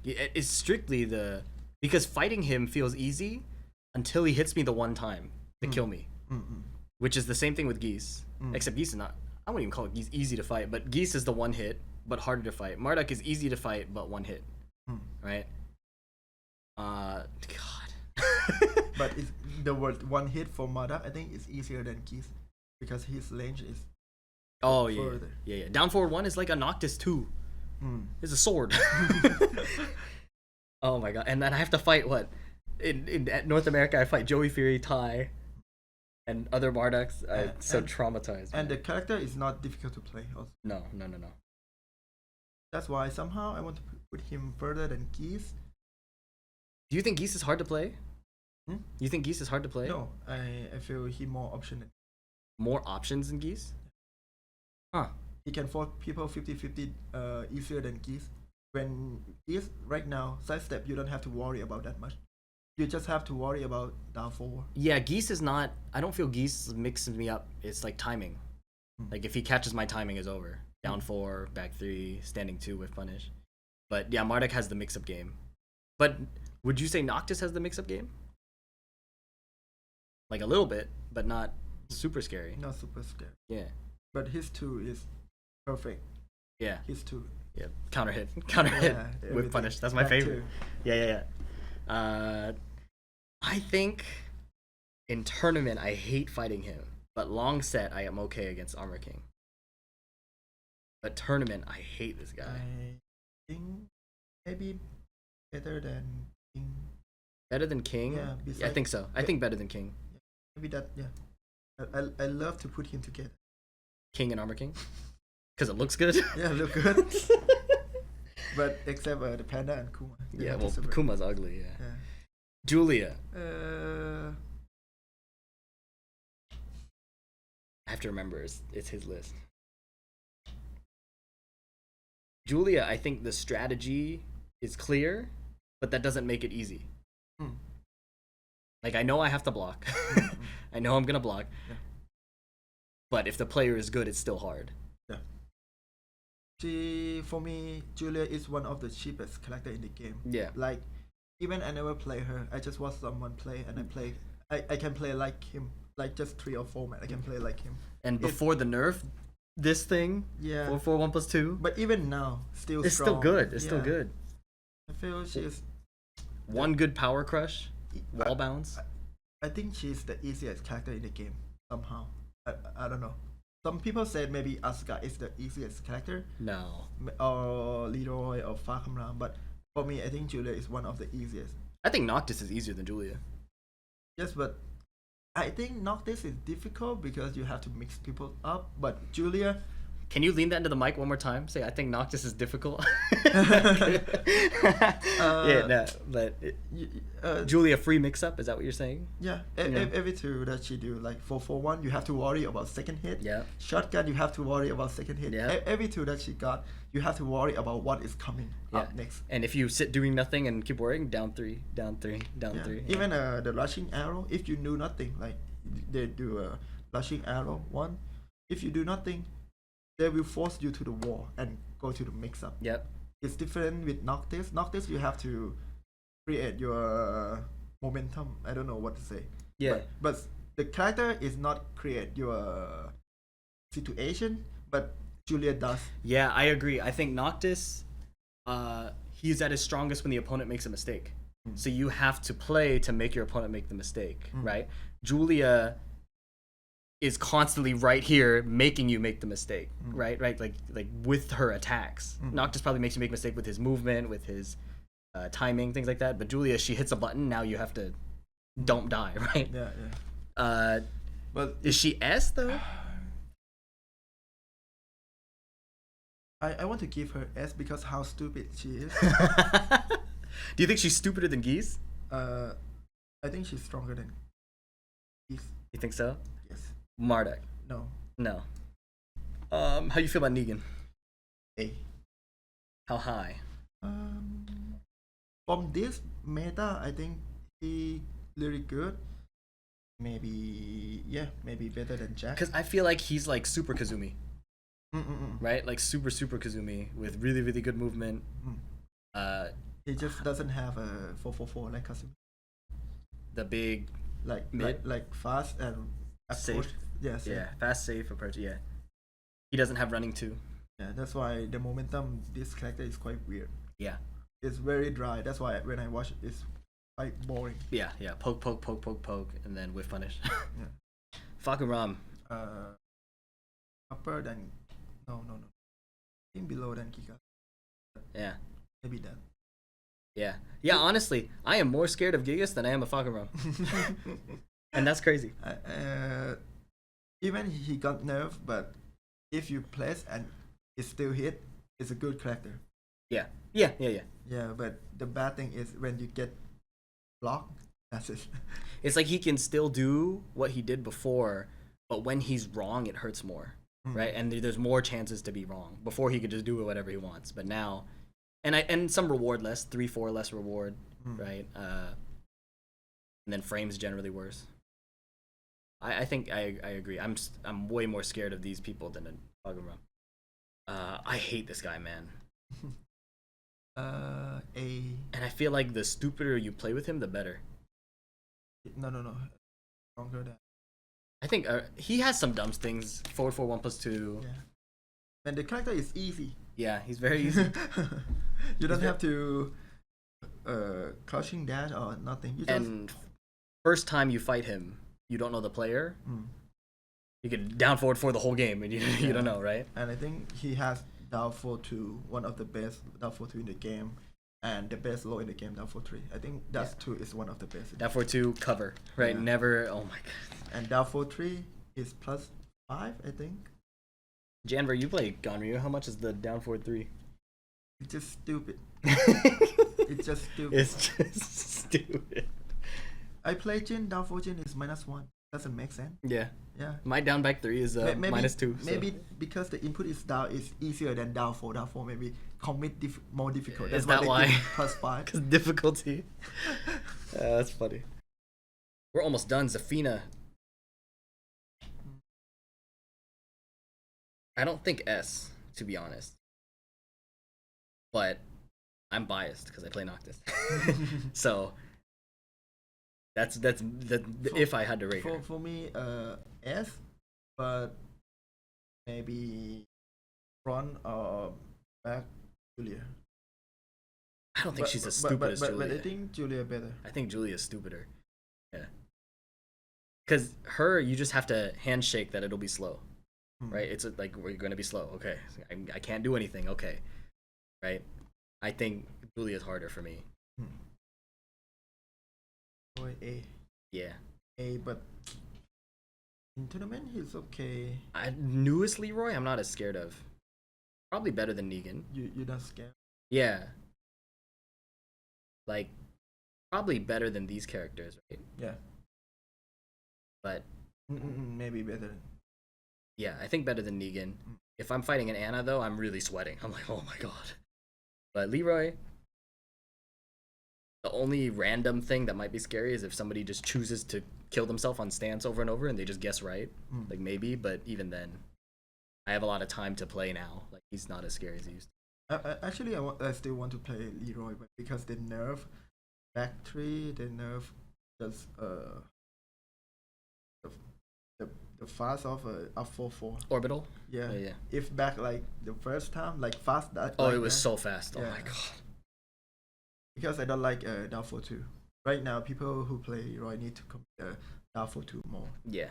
It's strictly because fighting him feels easy until he hits me the one time to kill me. Which is the same thing with Geese. Except Geese is not, I wouldn't even call it Geese easy to fight, but Geese is the one hit but harder to fight. Marduk is easy to fight but one hit. Right? God. But the word one hit for Marduk, I think, is easier than Geese. because his range is Oh yeah, further. yeah. Down forward 1 is like a Noctis 2. It's a sword. Oh my god! And then I have to fight what? In North America, I fight Joey Fury, Ty, and other Barducks. I'm so traumatized. And man. the character is not difficult to play. Also. No. That's why somehow I want to put him further than Geese. Do you think Geese is hard to play? Hmm? You think Geese is hard to play? No, I feel he more option. More options than Geese? Huh. He can force people 50-50 easier than Geese. When Geese right now sidestep, you don't have to worry about that much. You just have to worry about down 4. Yeah, Geese is not. I don't feel Geese mixes me up. It's like timing. Like if he catches my timing is over. Down 4, back 3, standing 2 with punish. But yeah, Marduk has the mix-up game. But would you say Noctis has the mix-up game? Like a little bit, but not super scary. Not super scary. Yeah. But his 2 is perfect. Yeah. His 2. Yeah. Counter hit with everything. punish. That's my That favorite. too. Yeah. I think in tournament I hate fighting him, but long set I am okay against Armor King. But tournament I hate this guy. I think maybe better than King. Better than King? Yeah, I think so. I think better than King. Maybe that. Yeah. I love to put him together. King and Armor King? Because it looks good? Yeah, look good. But except the Panda and Kuma. They Yeah, have to well, separate. Kuma's ugly, yeah. Yeah. Julia. I have to remember, it's his list. Julia, I think the strategy is clear, but that doesn't make it easy. Like, I know I have to block. I know I'm going to block. Yeah. But if the player is good, it's still hard. For me, Julia is one of the cheapest character in the game. Yeah. Like, even I never play her. I just watch someone play, and I can play like him. Like just 3 or 4 man, I can play like him. And before the nerf, this thing, Yeah. 4 1 plus 2, But even now, still it's strong. still good. It's still Yeah. good. I feel she's. One good power crush, wall bounce. I think she's the easiest character in the game somehow. I don't know. Some people said maybe Asuka is the easiest character, No. or Leroy or Fakamram, but for me, I think Julia is one of the easiest. I think Noctis is easier than Julia. Yes, but I think Noctis is difficult because you have to mix people up. But Julia, Can you lean that into the mic one more time? Say, I think Noctis is difficult. But Julia free mix up. Is that what you're saying? yeah, Yeah. every 2 that she do, like 4-4-1, you have to worry about second hit. Yeah. Shotgun, you have to worry about second hit. Yeah. Every 2 that she got, you have to worry about what is coming up Yeah. next. And if you sit doing nothing and keep worrying, down 3, down 3, down Yeah. 3. Even the rushing arrow, if you do nothing, like they do a rushing arrow 1, if you do nothing, they will force you to the wall and go to the mix up. Yep. It's different with Noctis. Noctis, you have to create your momentum. I don't know what to say. Yeah. But the character is not create your situation, but Julia does. Yeah, I agree. I think Noctis, he's at his strongest when the opponent makes a mistake. So you have to play to make your opponent make the mistake, right? Julia is constantly right here making you make the mistake, right? Like with her attacks. Noctis probably makes you make a mistake with his movement, with his timing, things like that. But Julia, she hits a button, now you have to don't die, right? Yeah. But Is she S though? I want to give her S because how stupid she is. Do you think she's stupider than Geese? I think she's stronger than Geese. You think so? Yes. Marduk? No. No. How you feel about Negan? A. How high? From this meta, I think he really good. Maybe better than Jack. Because I feel like he's like Super Kazumi, Mm-mm-mm. right? Like super Kazumi with really, really good movement. He just doesn't have a 4-4-4 like Kasumi. The big Mid? like fast and Safe. approach. Yes. Yeah, fast, safe approach. Yeah, he doesn't have running too. Yeah, that's why the momentum this character is quite weird. Yeah, It's very dry. That's why when I watch it, it's quite boring. yeah. Poke, and then whiff punish. Yeah. Fakuram. upper than no. I think below than Giga. Yeah. Maybe that. Yeah. Honestly, I am more scared of Gigas than I am of Falconrum. And that's crazy. Even he got nerfed, but if you place and it still hit, it's a good character. Yeah. Yeah, but the bad thing is when you get blocked, that's it. It's like he can still do what he did before, but when he's wrong, it hurts more, right? And there's more chances to be wrong. Before he could just do whatever he wants, but now, and some reward less, 3-4 less reward, right? And then frames generally worse. I think I agree. I'm way more scared of these people than a Pogrom. I hate this guy, man. And I feel like the stupider you play with him, the better. No. Stronger than. I think he has some dumb things. Forward 4 1+2. Yeah. And the character is easy. Yeah, he's very easy. You don't have to crouching dash or nothing. You just... And first time you fight him, you don't know the player. You can down forward for the whole game, and you don't know, right? And I think he has down 4-2, one of the best down 4-2 in the game, and the best low in the game, down 4-3. I think that 2 is one of the best. Down 4-2 cover, right? Yeah. Never. Oh my god. And down 4-3 is +5, I think. Janver, you play Ganryu. How much is the down 4-3? It's just stupid. It's just stupid. It's just stupid. I play Jin, down 4 Jin is -1. Doesn't make sense. Yeah. Yeah. My down back 3 is -2. So. Maybe because the input is down is easier than down 4. Down 4 maybe commit more difficult. Is that why? +5. Because difficulty. That's funny. We're almost done. Zafina. I don't think S, to be honest. But I'm biased because I play Noctis. So that's if I had to rate her. For me, S, but maybe front or back Julia. I don't think she's as stupid as Julia. But I think Julia better. I think Julia's stupider. Yeah. Because her, you just have to handshake that it'll be slow. Right? It's like, we're going to be slow. Okay. I can't do anything. Okay. Right? I think Julia's harder for me. Boy, A. Yeah. A, but in tournament, he's okay. Newest Leroy, I'm not as scared of. Probably better than Negan. You're not scared? Yeah. Like, probably better than these characters, right? Yeah. But maybe better. Yeah, I think better than Negan. If I'm fighting an Anna, though, I'm really sweating. I'm like, oh my god. But Leroy, the only random thing that might be scary is if somebody just chooses to kill themselves on stance over and over and they just guess right. Like, maybe, but even then, I have a lot of time to play now. Like, he's not as scary as he used to. Actually, I still want to play Leroy, but because they nerf back 3, they nerf just the fast of up 4-4 Orbital. Yeah. Yeah. If back like the first time, like fast that. Oh, like it was that, so fast. Oh yeah. my god. Because I don't like down 4-2. Right now, people who play Leroy need to commit down 4-2 more. Yeah.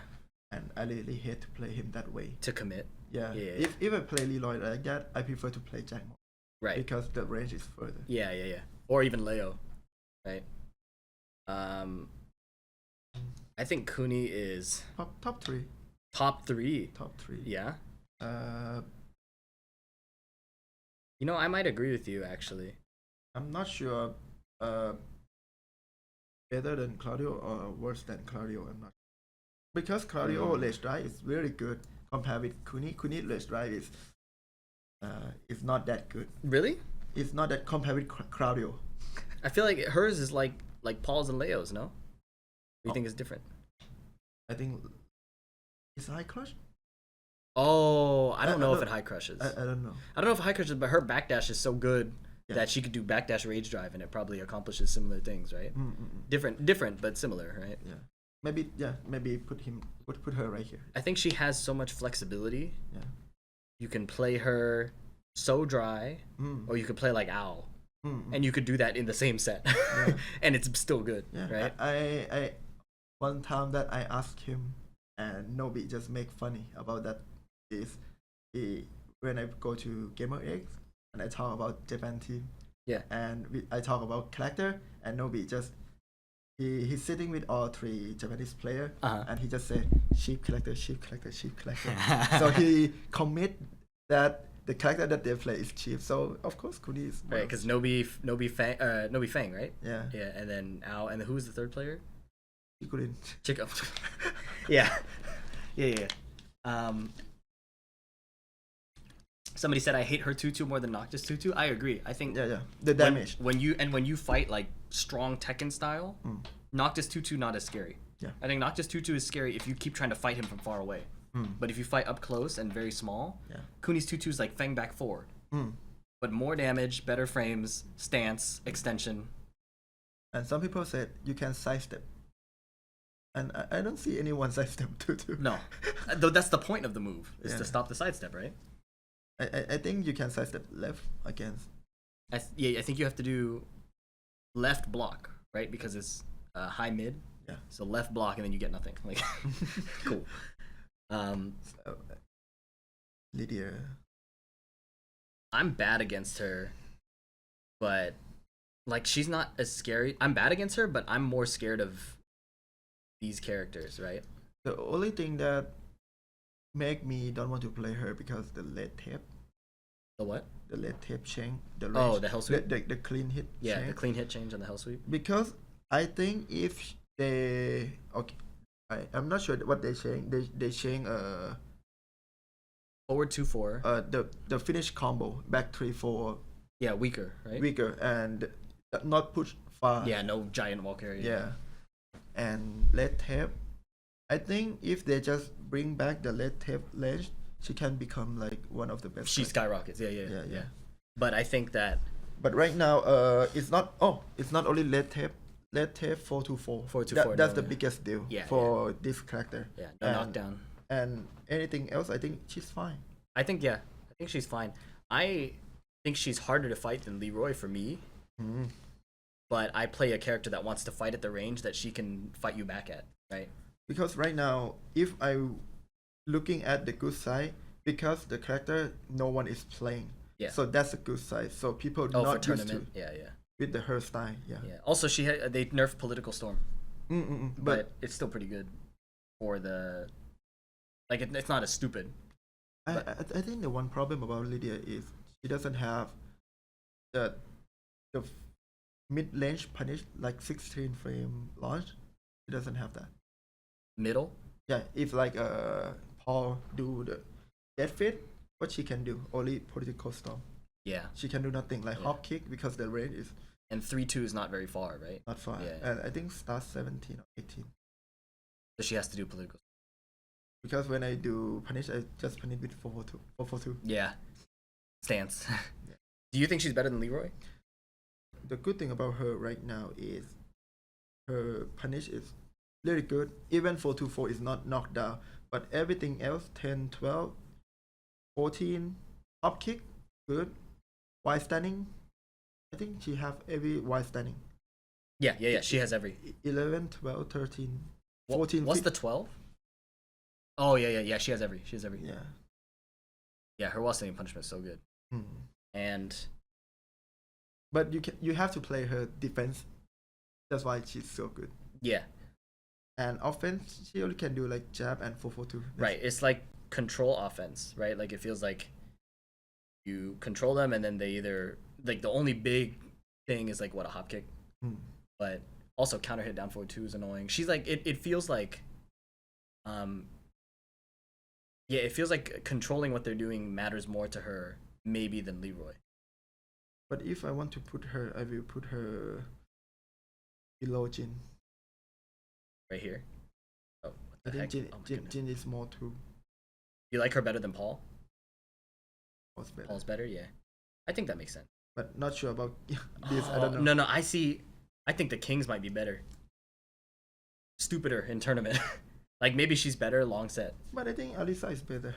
And I really hate to play him that way. To commit. Yeah. Yeah. If I play Leroy like that, I prefer to play Jack more. Right. Because the range is further. Yeah. Or even Leo. Right. I think Kuni is top 3. Top 3. Top 3. Yeah. You know, I might agree with you actually. I'm not sure. Better than Claudio or worse than Claudio. I'm not. Because Claudio ledge drive is very good compared with Kuni. Kuni ledge drive is not that good. Really? It's not that compared with Claudio. I feel like hers is like Paul's and Leo's. No. You think it's different? I think it's high crush. Oh, I don't know if it high crushes. I don't know. I don't know if it high crushes, but her backdash is so good that she could do backdash rage drive, and it probably accomplishes similar things, right? Different, but similar, right? Yeah. Maybe put her right here. I think she has so much flexibility. Yeah. You can play her so dry, or you could play like Owl, and you could do that in the same set, and it's still good, right? I one time that I asked him and Nobi just make funny about that. Is he when I go to Gamer X and I talk about Japan team, Yeah. and I talk about character, and Nobi just he's sitting with all three Japanese player, and he just said sheep collector, sheep collector, sheep collector. So he commit that the character that they play is cheap. So of course Kuni is Right, because Nobi Fang, right? Yeah. Yeah, and then Ao, and who was the third player? Chikurin. Chico. Yeah. Somebody said I hate her tutu more than Noctis tutu. I agree. I think Yeah. The damage. when you fight like strong Tekken style, Noctis tutu not as scary. Yeah. I think Noctis tutu is scary if you keep trying to fight him from far away. But if you fight up close and very small, Kuni's tutu is like Fang back forward. But more damage, better frames, stance, extension. And some people said you can sidestep. And I don't see anyone sidestep tutu. No, though that's the point of the move is Yeah. to stop the sidestep, right? I think you can sidestep left against. I think you have to do left block, right? Because it's high mid. Yeah. So left block and then you get nothing. Like, cool. So, Lydia. I'm bad against her, but like she's not as scary. I'm bad against her, but I'm more scared of these characters, right? The only thing that make me don't want to play her because the lead tape. The what? The lead tape change. The range, Oh, the hell sweep. The clean hit. Yeah, change. the clean hit change on the hell sweep. Because I think if they I'm not sure what they change. They change Forward 2-4. the finish combo back 3-4 Yeah, weaker, right? weaker and not push far. Yeah, no giant wall carry. Yeah. And lead tape. I think if they just bring back the lead tape range, she can become like one of the best. She skyrockets. Yeah. But I think that But right now, it's not only lead tape. Lead tape 4-4. 4-4, That's no, the biggest deal Yeah, for this character. yeah, no knockdown. And anything else, I think she's fine. I think she's fine. I think she's harder to fight than Leroy for me. But I play a character that wants to fight at the range that she can fight you back at, right? Because right now, if I looking at the good side, because the character no one is playing. Yeah. So that's a good side. So people for not used to tournament. Yeah. with the her style. Yeah. Also, they nerfed Political Storm, But but it's still pretty good for the like. It's not as stupid. I think the one problem about Lydia is she doesn't have the mid range punish like 16 frame launch. She doesn't have that. Middle. Yeah, if like Paul do the dead fit, what she can do only political storm. Yeah. She can do nothing like hop kick because the range is And 3-2 is not very far, right? not far. Yeah. And I think starts 17 or 18. So she has to do Political. Because when I do punish, I just punish with 442. Yeah. Stance. Do you think she's better than Leroy? The good thing about her right now is her punish is really good. Even 424 is not knocked down, but everything else 10, 12, 14, up kick, good. Wide standing, I think she have every wide standing. Yeah. She has every. 11, 12, 13, 14. What's the 12? Oh yeah. She has every. Yeah. Yeah, her wall standing punishment is so good. And But you have to play her defense. That's why she's so good. yeah, And offense, she only can do like jab and 442. right. It's like control offense, right? Like it feels like you control them, and then they either like the only big thing is like what, a hop kick, but also counter hit down forward 2 is annoying. She's like it feels like it feels like controlling what they're doing matters more to her maybe than Leroy. But if I want to put her, I will put her below Jin. Right here. Oh, I what the think heck? Oh my Jin, goodness. Jin is more too. You like her better than Paul? Paul's better. Paul's better, yeah. I think that makes sense. But not sure about this. I don't know. No, I think the Kings might be better. Stupider in tournament. Like maybe she's better long set. But I think Alisa is better.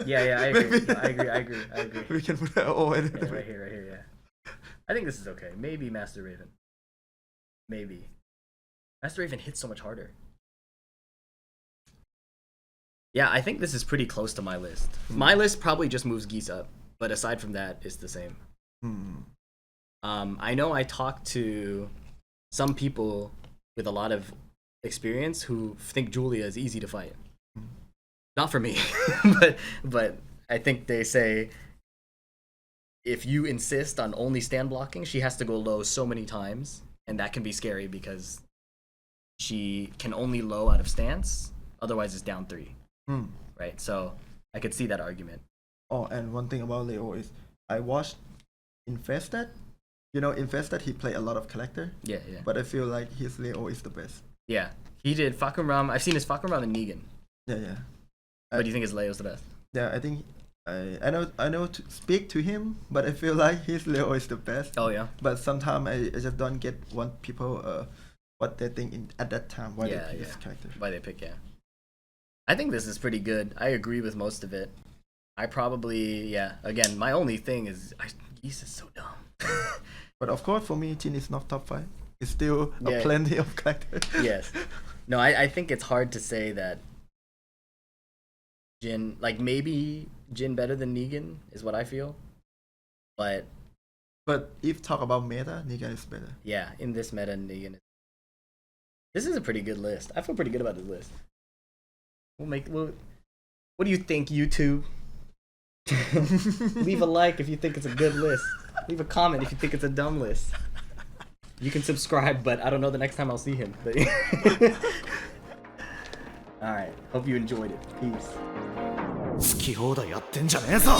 Yeah, I agree. I agree. We can put her all in. Yeah, right here, yeah. I think this is okay. Maybe Master Raven. Maybe. Master Raven hits so much harder. Yeah, I think this is pretty close to my list. My list probably just moves geese up, but aside from that, it's the same. I know I talked to some people with a lot of experience who think Julia is easy to fight. Not for me, but I think they say if you insist on only stand blocking, she has to go low so many times, and that can be scary because she can only low out of stance. Otherwise, it's down 3. Right? So I could see that argument. Oh, and one thing about Leo is I watched Infested. You know, Infested, he played a lot of character. Yeah. But I feel like his Leo is the best. Yeah, he did Fakumram. I've seen his Fakumram and Negan. Yeah. But do you think his Leo's the best? Yeah, I think I know to speak to him, but I feel like his Leo is the best. Oh yeah. But sometimes I just don't get what people what they think at that time why they pick this character. Why they pick I think this is pretty good. I agree with most of it. I probably again my only thing is Geese is so dumb. But of course for me Jin is not top 5. It's still Yeah. plenty of characters. Yes. No, I think it's hard to say that Jin, like maybe Jin better than Negan is what I feel. But if talk about meta, Negan is better. yeah, in this meta, Negan is. This is a pretty good list. I feel pretty good about this list. What do you think, YouTube? Leave a like if you think it's a good list. Leave a comment if you think it's a dumb list. You can subscribe, but I don't know the next time I'll see him. Alright, hope you enjoyed it. Peace. 好き放題やってんじゃねえぞ